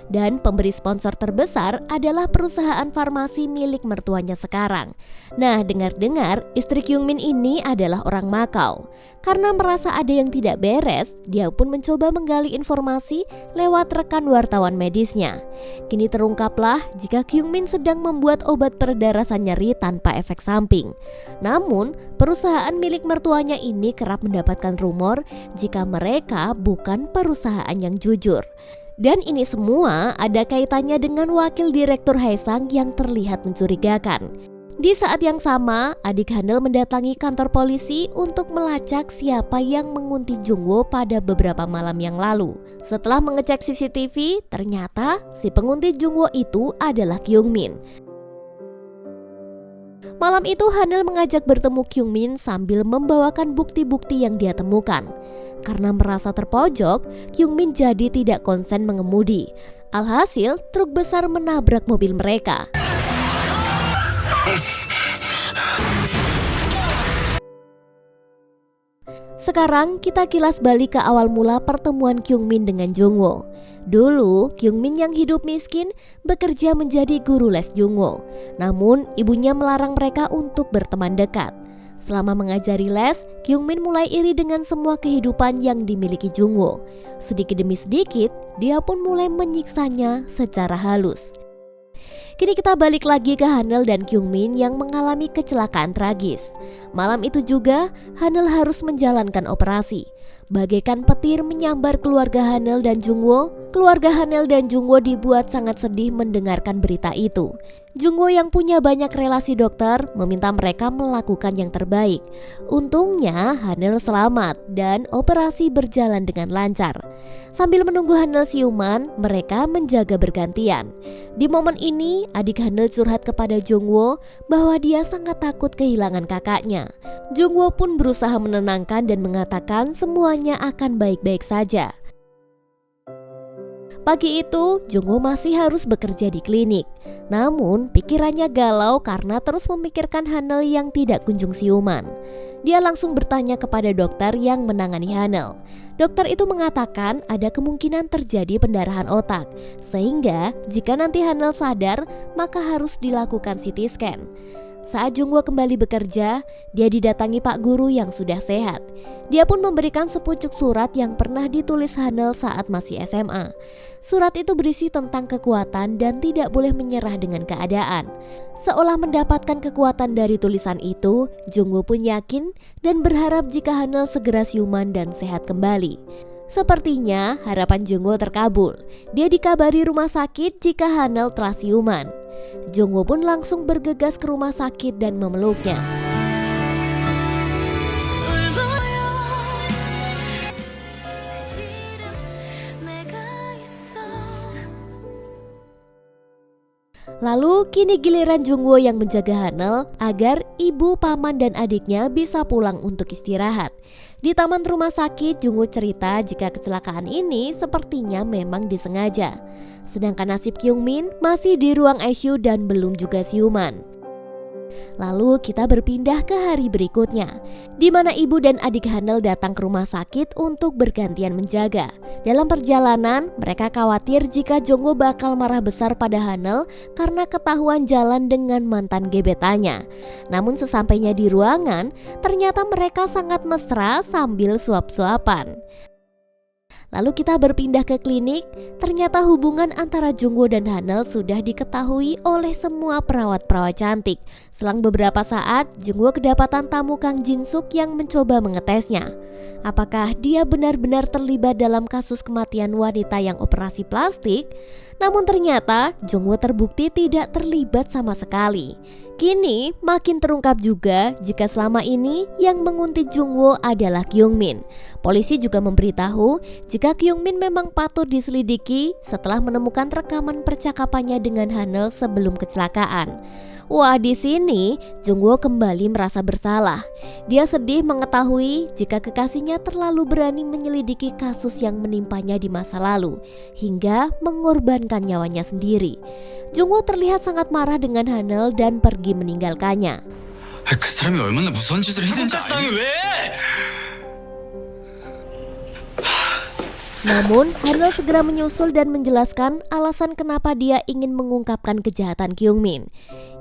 Dan pemberi sponsor terbesar adalah perusahaan farmasi milik mertuanya sekarang. Nah, dengar-dengar istri Kyungmin ini adalah orang Makau. Karena merasa ada yang tidak beres, dia pun mencoba menggali informasi lewat rekan wartawan medisnya. Kini terungkaplah jika Kyungmin sedang membuat obat pereda rasa nyeri tanpa efek samping. Namun, perusahaan milik mertuanya ini kerap mendapatkan rumor jika mereka bukan perusahaan yang jujur. Dan ini semua ada kaitannya dengan wakil direktur Haesang yang terlihat mencurigakan. Di saat yang sama, adik Hanel mendatangi kantor polisi untuk melacak siapa yang menguntit Jongwo pada beberapa malam yang lalu. Setelah mengecek CCTV, ternyata si penguntit Jongwo itu adalah Kyungmin. Malam itu Hanel mengajak bertemu Kyungmin sambil membawakan bukti-bukti yang dia temukan. Karena merasa terpojok, Kyungmin jadi tidak konsen mengemudi. Alhasil, truk besar menabrak mobil mereka. Sekarang kita kilas balik ke awal mula pertemuan Kyungmin dengan Jongwo. Dulu, Kyungmin yang hidup miskin bekerja menjadi guru les Jongwo. Namun, ibunya melarang mereka untuk berteman dekat. Selama mengajari les, Kyungmin mulai iri dengan semua kehidupan yang dimiliki Jongwo. Sedikit demi sedikit, dia pun mulai menyiksanya secara halus. Kini kita balik lagi ke Hanel dan Kyungmin yang mengalami kecelakaan tragis. Malam itu juga, Hanel harus menjalankan operasi. Bagaikan petir menyambar keluarga Hanel dan Jongwo. Keluarga Hanel dan Jongwo dibuat sangat sedih mendengarkan berita itu. Jongwo yang punya banyak relasi dokter meminta mereka melakukan yang terbaik. Untungnya Hanel selamat dan operasi berjalan dengan lancar. Sambil menunggu Hanel siuman, mereka menjaga bergantian. Di momen ini, adik Hanel curhat kepada Jongwo bahwa dia sangat takut kehilangan kakaknya. Jongwo pun berusaha menenangkan dan mengatakan semuanya akan baik-baik saja. Pagi itu, Jongwo masih harus bekerja di klinik. Namun, pikirannya galau karena terus memikirkan Hanel yang tidak kunjung siuman. Dia langsung bertanya kepada dokter yang menangani Hanel. Dokter itu mengatakan ada kemungkinan terjadi pendarahan otak, sehingga jika nanti Hanel sadar, maka harus dilakukan CT scan. Saat Jongwo kembali bekerja, dia didatangi Pak Guru yang sudah sehat. Dia pun memberikan sepucuk surat yang pernah ditulis Hanel saat masih SMA. Surat itu berisi tentang kekuatan dan tidak boleh menyerah dengan keadaan. Seolah mendapatkan kekuatan dari tulisan itu, Jongwo pun yakin dan berharap jika Hanel segera siuman dan sehat kembali. Sepertinya harapan Jongwo terkabul. Dia dikabari rumah sakit jika Hanel telah siuman. Jongwo pun langsung bergegas ke rumah sakit dan memeluknya. Lalu kini giliran Jungwoo yang menjaga Hanel agar ibu, paman dan adiknya bisa pulang untuk istirahat. Di taman rumah sakit, Jungwoo cerita jika kecelakaan ini sepertinya memang disengaja. Sedangkan nasib Kyungmin masih di ruang ICU dan belum juga siuman. Lalu kita berpindah ke hari berikutnya, di mana ibu dan adik Hanel datang ke rumah sakit untuk bergantian menjaga. Dalam perjalanan, mereka khawatir jika Jungwoo bakal marah besar pada Hanel karena ketahuan jalan dengan mantan gebetannya. Namun sesampainya di ruangan, ternyata mereka sangat mesra sambil suap-suapan. Lalu kita berpindah ke klinik, ternyata hubungan antara Jungwoo dan Hanel sudah diketahui oleh semua perawat-perawat cantik. Selang beberapa saat, Jungwoo kedapatan tamu Kang Jin-suk yang mencoba mengetesnya. Apakah dia benar-benar terlibat dalam kasus kematian wanita yang operasi plastik? Namun ternyata Jungwoo terbukti tidak terlibat sama sekali. Kini makin terungkap juga jika selama ini yang menguntit Jungwoo adalah Kyungmin. Polisi juga memberitahu jika Kyungmin memang patut diselidiki setelah menemukan rekaman percakapannya dengan Hanel sebelum kecelakaan. Wah, di sini Jungwoo kembali merasa bersalah. Dia sedih mengetahui jika kekasihnya terlalu berani menyelidiki kasus yang menimpanya di masa lalu hingga mengorbankan nyawanya sendiri. Jungwoo terlihat sangat marah dengan Hanel dan pergi meninggalkannya. 그 사람이 얼마나 무서운 짓을 했는지 사고까지 당해 왜? Namun, Hanel segera menyusul dan menjelaskan alasan kenapa dia ingin mengungkapkan kejahatan Kyungmin.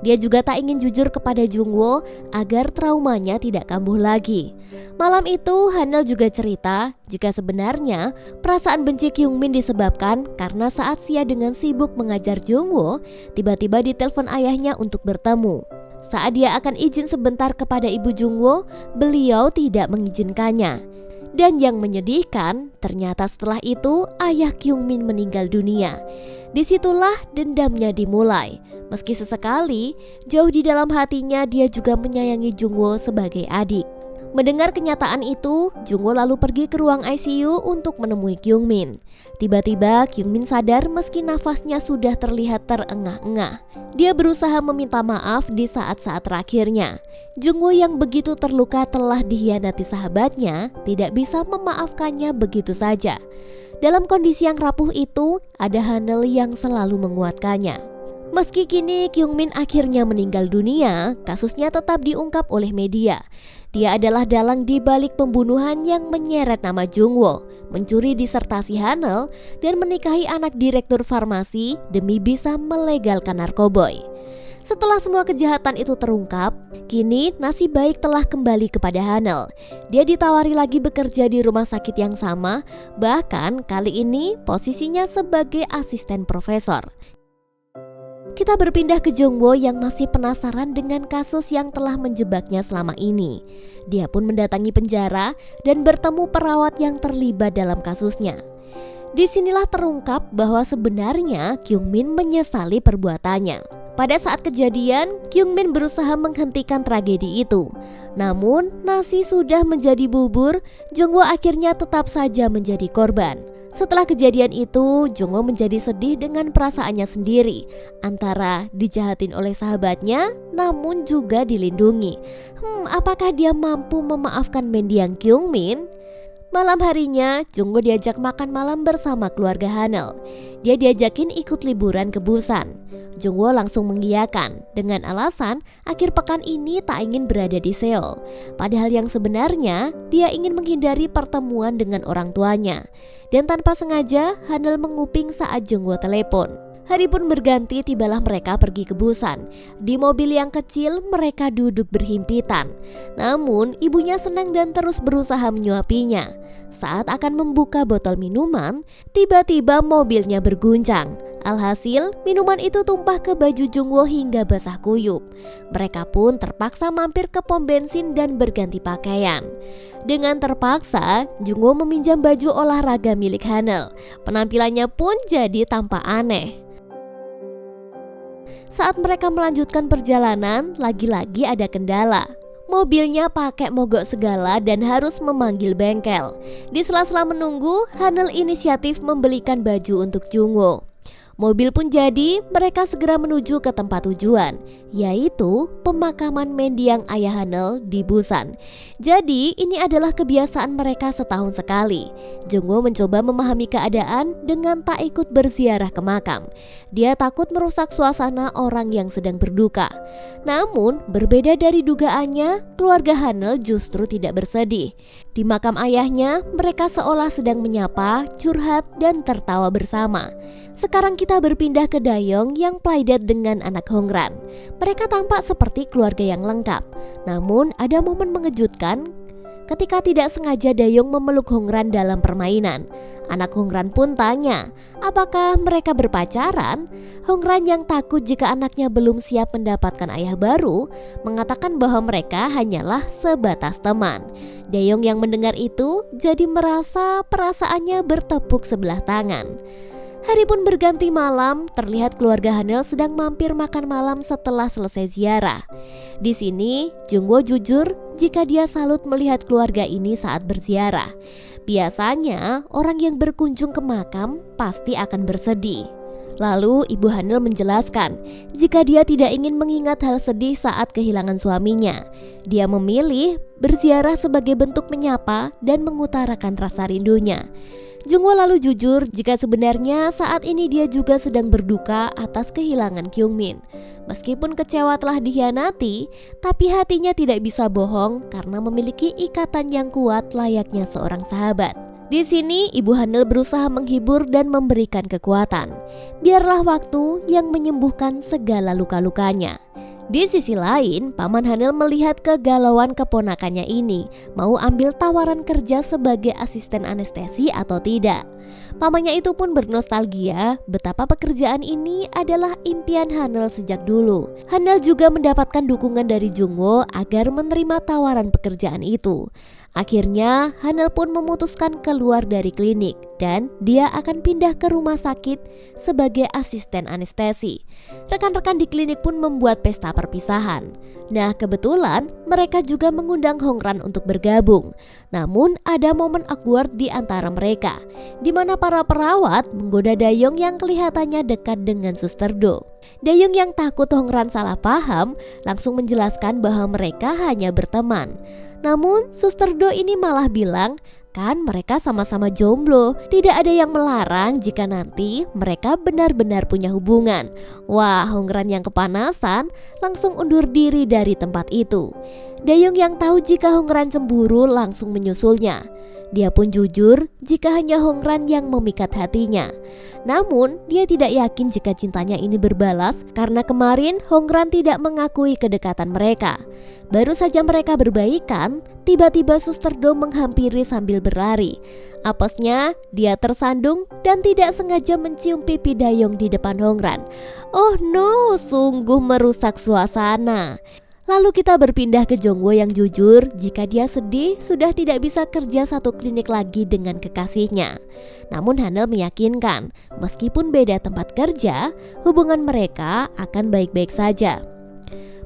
Dia juga tak ingin jujur kepada Jungwoo agar traumanya tidak kambuh lagi. Malam itu, Hanel juga cerita jika sebenarnya perasaan benci Kyungmin disebabkan karena saat Sia dengan sibuk mengajar Jungwoo, tiba-tiba ditelepon ayahnya untuk bertemu. Saat dia akan izin sebentar kepada ibu Jungwoo, beliau tidak mengizinkannya. Dan yang menyedihkan, ternyata setelah itu ayah Kyungmin meninggal dunia. Disitulah dendamnya dimulai. Meski sesekali, jauh di dalam hatinya dia juga menyayangi Jungwoo sebagai adik. Mendengar kenyataan itu, Jungwoo lalu pergi ke ruang ICU untuk menemui Kyungmin. Tiba-tiba Kyungmin sadar meski nafasnya sudah terlihat terengah-engah. Dia berusaha meminta maaf di saat-saat terakhirnya. Jungwoo yang begitu terluka telah dikhianati sahabatnya, tidak bisa memaafkannya begitu saja. Dalam kondisi yang rapuh itu, ada Hanel yang selalu menguatkannya. Meski kini Kyungmin akhirnya meninggal dunia, kasusnya tetap diungkap oleh media. Dia adalah dalang di balik pembunuhan yang menyeret nama Jungwoo, mencuri disertasi Hanel, dan menikahi anak direktur farmasi demi bisa melegalkan narkoboy. Setelah semua kejahatan itu terungkap, kini nasib baik telah kembali kepada Hanel. Dia ditawari lagi bekerja di rumah sakit yang sama, bahkan kali ini posisinya sebagai asisten profesor. Kita berpindah ke Jungwoo yang masih penasaran dengan kasus yang telah menjebaknya selama ini. Dia pun mendatangi penjara dan bertemu perawat yang terlibat dalam kasusnya. Disinilah terungkap bahwa sebenarnya Kyungmin menyesali perbuatannya. Pada saat kejadian, Kyungmin berusaha menghentikan tragedi itu. Namun, nasi sudah menjadi bubur, Jungwoo akhirnya tetap saja menjadi korban. Setelah kejadian itu, Jungwoo menjadi sedih dengan perasaannya sendiri, antara dijahatin oleh sahabatnya, namun juga dilindungi. Apakah dia mampu memaafkan mendiang Kyungmin? Malam harinya, Jungwoo diajak makan malam bersama keluarga Hanel. Dia diajakin ikut liburan ke Busan. Jungwoo langsung mengiyakan dengan alasan akhir pekan ini tak ingin berada di Seoul. Padahal yang sebenarnya dia ingin menghindari pertemuan dengan orang tuanya. Dan tanpa sengaja Hanel menguping saat Jungwoo telepon. Hari pun berganti, tibalah mereka pergi ke Busan. Di mobil yang kecil mereka duduk berhimpitan. Namun ibunya senang dan terus berusaha menyuapinya. Saat akan membuka botol minuman, tiba-tiba mobilnya berguncang. Alhasil minuman itu tumpah ke baju Jungwoo hingga basah kuyup. Mereka pun terpaksa mampir ke pom bensin dan berganti pakaian. Dengan terpaksa, Jungwoo meminjam baju olahraga milik Hanel. Penampilannya pun jadi tampak aneh. Saat mereka melanjutkan perjalanan, lagi-lagi ada kendala. Mobilnya pakai mogok segala dan harus memanggil bengkel. Di sela-sela menunggu, Hanel inisiatif membelikan baju untuk Jungwoo. Mobil pun jadi, mereka segera menuju ke tempat tujuan, yaitu pemakaman mendiang ayah Hanel di Busan. Jadi ini adalah kebiasaan mereka setahun sekali. Jungwoo mencoba memahami keadaan dengan tak ikut berziarah ke makam. Dia takut merusak suasana orang yang sedang berduka. Namun berbeda dari dugaannya, keluarga Hanel justru tidak bersedih. Di makam ayahnya, mereka seolah sedang menyapa, curhat, dan tertawa bersama. Sekarang kita berpindah ke Dayong yang playdate dengan anak Hongran. Mereka tampak seperti keluarga yang lengkap. Namun ada momen mengejutkan ketika tidak sengaja Dayong memeluk Hongran dalam permainan. Anak Hongran pun tanya, apakah mereka berpacaran? Hongran yang takut jika anaknya belum siap mendapatkan ayah baru, mengatakan bahwa mereka hanyalah sebatas teman. Dayong yang mendengar itu jadi merasa perasaannya bertepuk sebelah tangan. Hari pun berganti malam, terlihat keluarga Hanel sedang mampir makan malam setelah selesai ziarah. Di sini, Jungwoo jujur jika dia salut melihat keluarga ini saat berziarah. Biasanya, orang yang berkunjung ke makam pasti akan bersedih. Lalu Ibu Hanel menjelaskan jika dia tidak ingin mengingat hal sedih saat kehilangan suaminya. Dia memilih berziarah sebagai bentuk menyapa dan mengutarakan rasa rindunya. Jungwoo lalu jujur jika sebenarnya saat ini dia juga sedang berduka atas kehilangan Kyungmin. Meskipun kecewa telah dikhianati, tapi hatinya tidak bisa bohong karena memiliki ikatan yang kuat layaknya seorang sahabat. Di sini Ibu Hanel berusaha menghibur dan memberikan kekuatan. Biarlah waktu yang menyembuhkan segala luka-lukanya. Di sisi lain, Paman Hanel melihat kegalauan keponakannya ini, mau ambil tawaran kerja sebagai asisten anestesi atau tidak. Pamannya itu pun bernostalgia betapa pekerjaan ini adalah impian Hanel sejak dulu. Hanel juga mendapatkan dukungan dari Jungwoo agar menerima tawaran pekerjaan itu. Akhirnya Hanel pun memutuskan keluar dari klinik dan dia akan pindah ke rumah sakit sebagai asisten anestesi. Rekan-rekan di klinik pun membuat pesta perpisahan. Nah, kebetulan mereka juga mengundang Hongran untuk bergabung. Namun ada momen awkward di antara mereka, di mana para perawat menggoda Dayong yang kelihatannya dekat dengan Suster Do. Dayong yang takut Hongran salah paham langsung menjelaskan bahwa mereka hanya berteman. Namun Suster Do ini malah bilang, kan mereka sama-sama jomblo, tidak ada yang melarang jika nanti mereka benar-benar punya hubungan. Wah, Hongran yang kepanasan langsung undur diri dari tempat itu. Dayong yang tahu jika Hongran cemburu langsung menyusulnya. Dia pun jujur jika hanya Hongran yang memikat hatinya. Namun dia tidak yakin jika cintanya ini berbalas karena kemarin Hongran tidak mengakui kedekatan mereka. Baru saja mereka berbaikan, tiba-tiba Suster Do menghampiri sambil berlari. Apesnya dia tersandung dan tidak sengaja mencium pipi Dayong di depan Hongran. Oh no, sungguh merusak suasana. Lalu kita berpindah ke Jungwoo yang jujur jika dia sedih sudah tidak bisa kerja satu klinik lagi dengan kekasihnya. Namun Hanel meyakinkan, meskipun beda tempat kerja, hubungan mereka akan baik-baik saja.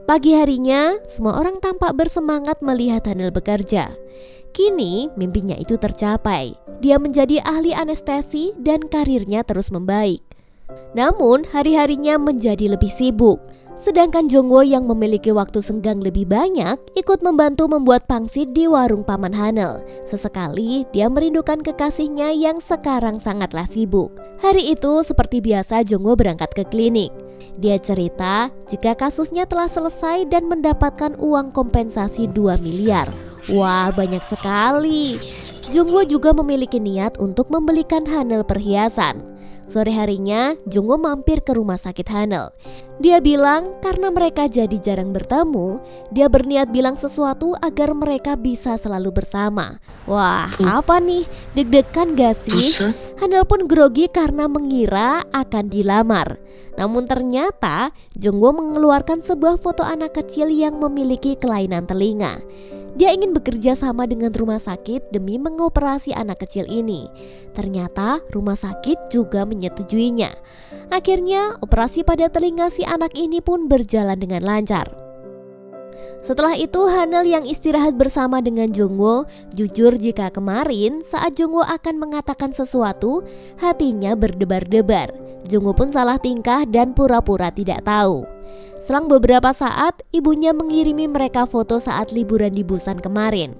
Pagi harinya, semua orang tampak bersemangat melihat Hanel bekerja. Kini mimpinya itu tercapai. Dia menjadi ahli anestesi dan karirnya terus membaik. Namun hari-harinya menjadi lebih sibuk. Sedangkan Jungwoo yang memiliki waktu senggang lebih banyak ikut membantu membuat pangsit di warung Paman Hanel. Sesekali dia merindukan kekasihnya yang sekarang sangatlah sibuk. Hari itu seperti biasa Jungwoo berangkat ke klinik. Dia cerita jika kasusnya telah selesai dan mendapatkan uang kompensasi 2 miliar. Wah, banyak sekali. Jungwoo juga memiliki niat untuk membelikan Hanel perhiasan. Sore harinya, Jungwoo mampir ke rumah sakit Hanel. Dia bilang karena mereka jadi jarang bertemu, dia berniat bilang sesuatu agar mereka bisa selalu bersama. Wah, apa nih? Deg-degan gak sih? Hanel pun grogi karena mengira akan dilamar. Namun ternyata Jungwoo mengeluarkan sebuah foto anak kecil yang memiliki kelainan telinga. Dia ingin bekerja sama dengan rumah sakit demi mengoperasi anak kecil ini. Ternyata rumah sakit juga menyetujuinya. Akhirnya operasi pada telinga si anak ini pun berjalan dengan lancar. Setelah itu Hanel yang istirahat bersama dengan Jongwo jujur jika kemarin saat Jongwo akan mengatakan sesuatu, hatinya berdebar-debar. Jongwo pun salah tingkah dan pura-pura tidak tahu. Selang beberapa saat, ibunya mengirimi mereka foto saat liburan di Busan kemarin.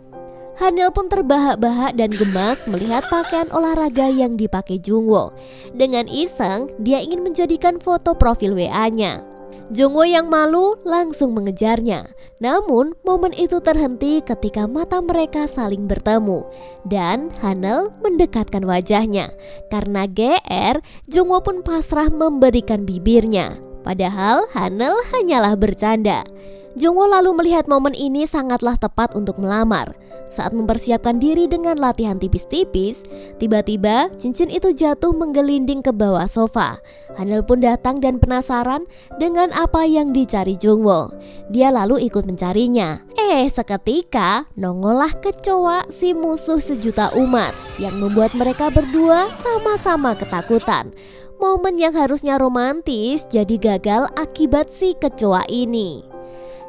Hanel pun terbahak-bahak dan gemas melihat pakaian olahraga yang dipakai Jongwo. Dengan iseng, dia ingin menjadikan foto profil WA-nya. Jongwo yang malu langsung mengejarnya. Namun momen itu terhenti ketika mata mereka saling bertemu dan Hanel mendekatkan wajahnya. Karena GR, Jongwo pun pasrah memberikan bibirnya. Padahal Hanel hanyalah bercanda. Jongwo lalu melihat momen ini sangatlah tepat untuk melamar. Saat mempersiapkan diri dengan latihan tipis-tipis, tiba-tiba cincin itu jatuh menggelinding ke bawah sofa. Hanel pun datang dan penasaran dengan apa yang dicari Jongwo. Dia lalu ikut mencarinya. Seketika nongollah kecoa si musuh sejuta umat yang membuat mereka berdua sama-sama ketakutan. Momen yang harusnya romantis jadi gagal akibat si kecoa ini.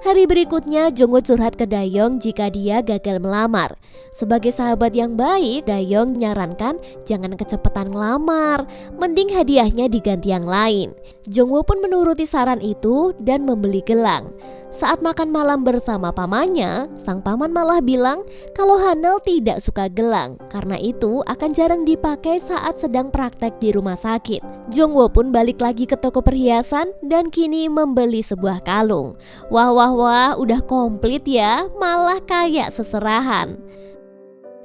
Hari berikutnya Jongwo curhat ke Dayong jika dia gagal melamar. Sebagai sahabat yang baik, Dayong menyarankan jangan kecepatan ngelamar, mending hadiahnya diganti yang lain. Jongwo pun menuruti saran itu dan membeli gelang. Saat makan malam bersama pamannya, sang paman malah bilang kalau Hanel tidak suka gelang, karena itu akan jarang dipakai saat sedang praktek di rumah sakit. Jongwo pun balik lagi ke toko perhiasan dan kini membeli sebuah kalung. Wah, udah komplit ya, malah kayak seserahan.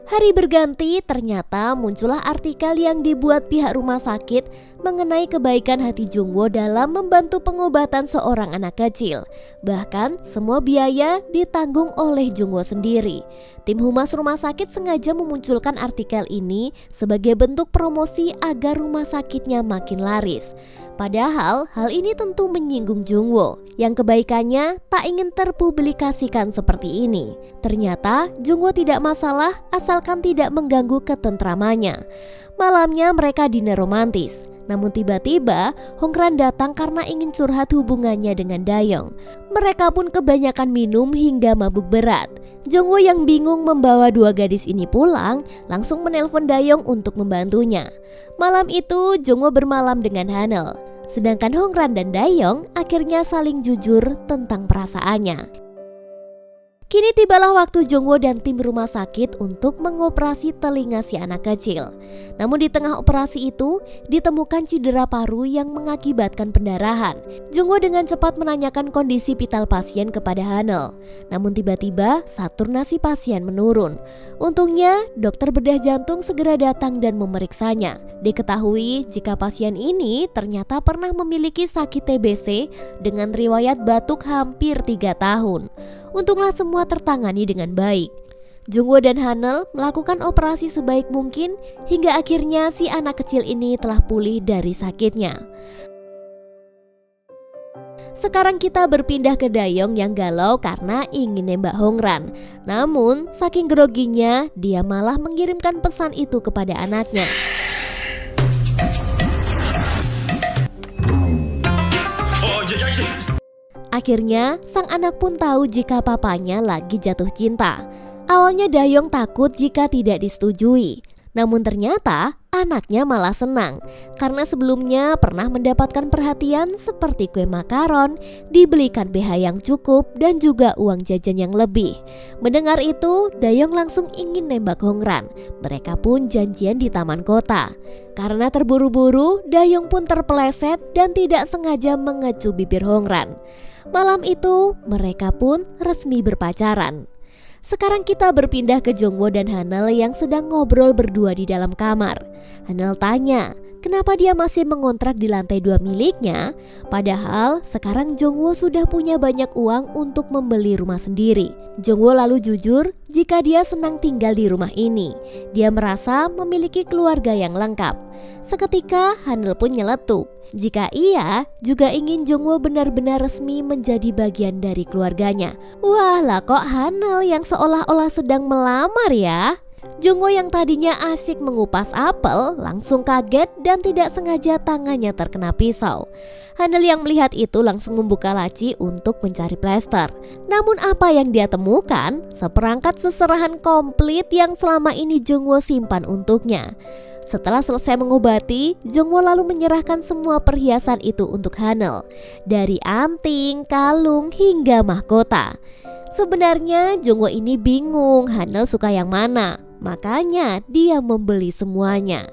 Hari berganti, ternyata muncullah artikel yang dibuat pihak rumah sakit mengenai kebaikan hati Jongwo dalam membantu pengobatan seorang anak kecil. Bahkan semua biaya ditanggung oleh Jongwo sendiri. Tim humas rumah sakit sengaja memunculkan artikel ini sebagai bentuk promosi agar rumah sakitnya makin laris. Padahal hal ini tentu menyinggung Jongwo yang kebaikannya tak ingin terpublikasikan seperti ini. Ternyata Jongwo tidak masalah asalkan tidak mengganggu ketentramannya. Malamnya mereka dinner romantis. Namun tiba-tiba Hongran datang karena ingin curhat hubungannya dengan Dayong. Mereka pun kebanyakan minum hingga mabuk berat. Jongwo yang bingung membawa dua gadis ini pulang langsung menelpon Dayong untuk membantunya. Malam itu Jongwo bermalam dengan Hanel. Sedangkan Hongran dan Dayong akhirnya saling jujur tentang perasaannya. Kini tibalah waktu Jongwo dan tim rumah sakit untuk mengoperasi telinga si anak kecil. Namun di tengah operasi itu ditemukan cedera paru yang mengakibatkan pendarahan. Jongwo dengan cepat menanyakan kondisi vital pasien kepada Hanel. Namun tiba-tiba saturasi pasien menurun. Untungnya dokter bedah jantung segera datang dan memeriksanya. Diketahui jika pasien ini ternyata pernah memiliki sakit TBC dengan riwayat batuk hampir 3 tahun. Untunglah semua tertangani dengan baik. Jongwo dan Hanel melakukan operasi sebaik mungkin hingga akhirnya si anak kecil ini telah pulih dari sakitnya. Sekarang kita berpindah ke Dayong yang galau karena ingin nembak Hongran. Namun saking groginya dia malah mengirimkan pesan itu kepada anaknya. Akhirnya, sang anak pun tahu jika papanya lagi jatuh cinta. Awalnya Dayong takut jika tidak disetujui. Namun ternyata anaknya malah senang karena sebelumnya pernah mendapatkan perhatian seperti kue makaron, dibelikan BH yang cukup dan juga uang jajan yang lebih. Mendengar itu, Dayong langsung ingin nembak Hongran. Mereka pun janjian di taman kota. Karena terburu-buru, Dayong pun terpeleset dan tidak sengaja mengecu bibir Hongran. Malam itu mereka pun resmi berpacaran. Sekarang kita berpindah ke Jongwo dan Hanel yang sedang ngobrol berdua di dalam kamar. Hanel tanya, kenapa dia masih mengontrak di lantai 2 miliknya? Padahal sekarang Jongwo sudah punya banyak uang untuk membeli rumah sendiri. Jongwo lalu jujur jika dia senang tinggal di rumah ini. Dia merasa memiliki keluarga yang lengkap. Seketika Hanel pun nyeletuk. Jika ia juga ingin Jongwo benar-benar resmi menjadi bagian dari keluarganya. Wah lah kok Hanel yang seolah-olah sedang melamar ya? Jungwoo yang tadinya asik mengupas apel langsung kaget dan tidak sengaja tangannya terkena pisau. Hanel yang melihat itu langsung membuka laci untuk mencari plester. Namun apa yang dia temukan? Seperangkat seserahan komplit yang selama ini Jungwoo simpan untuknya. Setelah selesai mengobati, Jungwoo lalu menyerahkan semua perhiasan itu untuk Hanel. Dari anting, kalung, hingga mahkota. Sebenarnya Jungwoo ini bingung Hanel suka yang mana. Makanya dia membeli semuanya.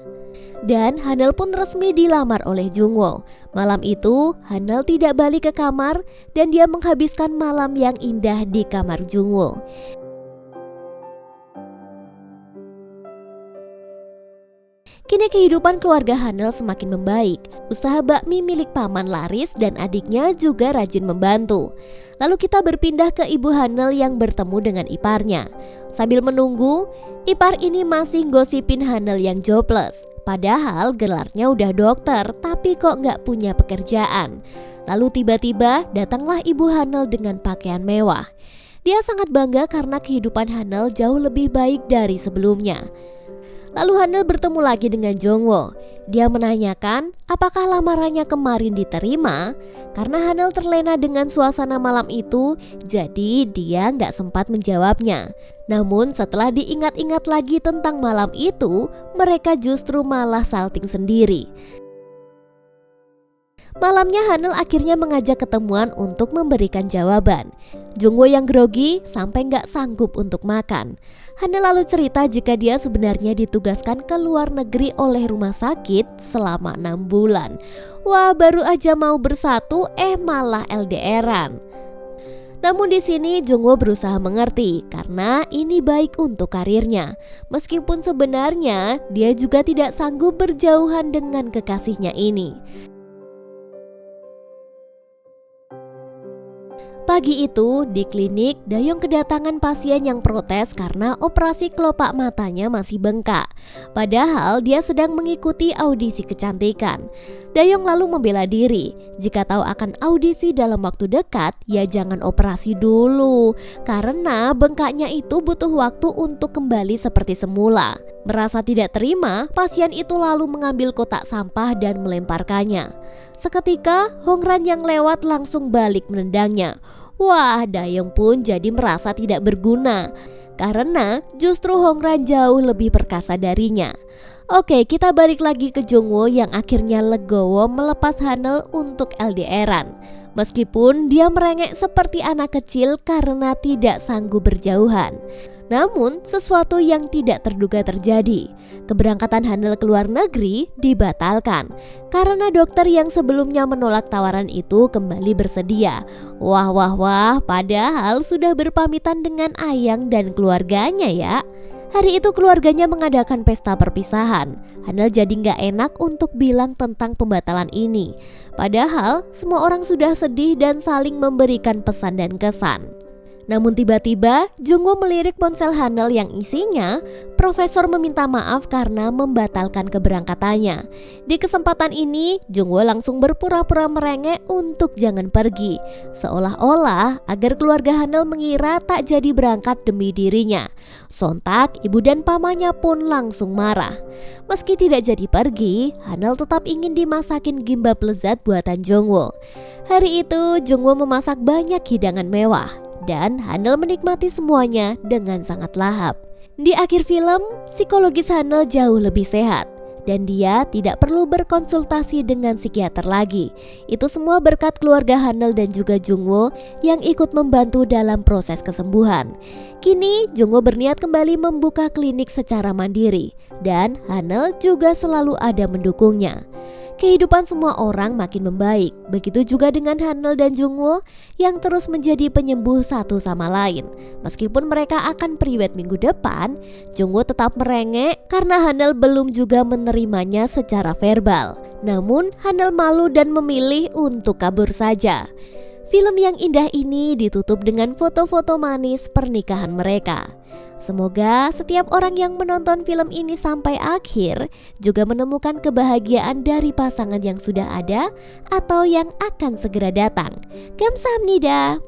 Dan Hanel pun resmi dilamar oleh Jungwoo. Malam itu Hanel tidak balik ke kamar dan dia menghabiskan malam yang indah di kamar Jungwoo. Kini kehidupan keluarga Hanel semakin membaik. Usaha bakmi milik paman laris dan adiknya juga rajin membantu. Lalu kita berpindah ke ibu Hanel yang bertemu dengan iparnya. Sambil menunggu, ipar ini masih gosipin Hanel yang jobless. Padahal gelarnya udah dokter, tapi kok nggak punya pekerjaan. Lalu tiba-tiba datanglah ibu Hanel dengan pakaian mewah. Dia sangat bangga karena kehidupan Hanel jauh lebih baik dari sebelumnya. Lalu Hanel bertemu lagi dengan Jungwoo. Dia menanyakan apakah lamarannya kemarin diterima. Karena Hanel terlena dengan suasana malam itu, jadi dia nggak sempat menjawabnya. Namun setelah diingat-ingat lagi tentang malam itu, mereka justru malah salting sendiri. Malamnya Hanel akhirnya mengajak ketemuan untuk memberikan jawaban. Jungwoo yang grogi sampai nggak sanggup untuk makan. Hanel lalu cerita jika dia sebenarnya ditugaskan ke luar negeri oleh rumah sakit selama 6 bulan. Wah, baru aja mau bersatu malah LDRan. Namun di sini Jungwoo berusaha mengerti karena ini baik untuk karirnya. Meskipun sebenarnya dia juga tidak sanggup berjauhan dengan kekasihnya ini. Pagi itu di klinik, Dayong kedatangan pasien yang protes karena operasi kelopak matanya masih bengkak. Padahal dia sedang mengikuti audisi kecantikan. Dayong lalu membela diri. Jika tahu akan audisi dalam waktu dekat, ya jangan operasi dulu. Karena bengkaknya itu butuh waktu untuk kembali seperti semula. Merasa tidak terima, pasien itu lalu mengambil kotak sampah dan melemparkannya. Seketika, Hongran yang lewat langsung balik menendangnya. Wah, Dayong pun jadi merasa tidak berguna karena justru Hongran jauh lebih perkasa darinya. Oke, kita balik lagi ke Jungwoo yang akhirnya legowo melepas Hanel untuk LDRan. Meskipun dia merengek seperti anak kecil karena tidak sanggup berjauhan. Namun sesuatu yang tidak terduga terjadi. Keberangkatan Hanel ke luar negeri dibatalkan karena dokter yang sebelumnya menolak tawaran itu kembali bersedia. Wah, padahal sudah berpamitan dengan Ayang dan keluarganya ya. Hari itu keluarganya mengadakan pesta perpisahan. Hanel jadi gak enak untuk bilang tentang pembatalan ini. Padahal semua orang sudah sedih dan saling memberikan pesan dan kesan. Namun tiba-tiba Jungwoo melirik ponsel Hanel yang isinya profesor meminta maaf karena membatalkan keberangkatannya. Di kesempatan ini Jungwoo langsung berpura-pura merengek untuk jangan pergi, seolah-olah agar keluarga Hanel mengira tak jadi berangkat demi dirinya. Sontak ibu dan pamannya pun langsung marah. Meski tidak jadi pergi, Hanel tetap ingin dimasakin gimbap lezat buatan Jungwoo. Hari itu Jungwoo memasak banyak hidangan mewah dan Hanel menikmati semuanya dengan sangat lahap. Di akhir film, psikologis Hanel jauh lebih sehat dan dia tidak perlu berkonsultasi dengan psikiater lagi. Itu semua berkat keluarga Hanel dan juga Jungwoo yang ikut membantu dalam proses kesembuhan. Kini Jungwoo berniat kembali membuka klinik secara mandiri dan Hanel juga selalu ada mendukungnya. Kehidupan semua orang makin membaik. Begitu juga dengan Hanel dan Jungwoo yang terus menjadi penyembuh satu sama lain. Meskipun mereka akan priwet minggu depan, Jungwoo tetap merengek karena Hanel belum juga menerimanya secara verbal. Namun Hanel malu dan memilih untuk kabur saja. Film yang indah ini ditutup dengan foto-foto manis pernikahan mereka. Semoga setiap orang yang menonton film ini sampai akhir juga menemukan kebahagiaan dari pasangan yang sudah ada atau yang akan segera datang. Kamsahamnida.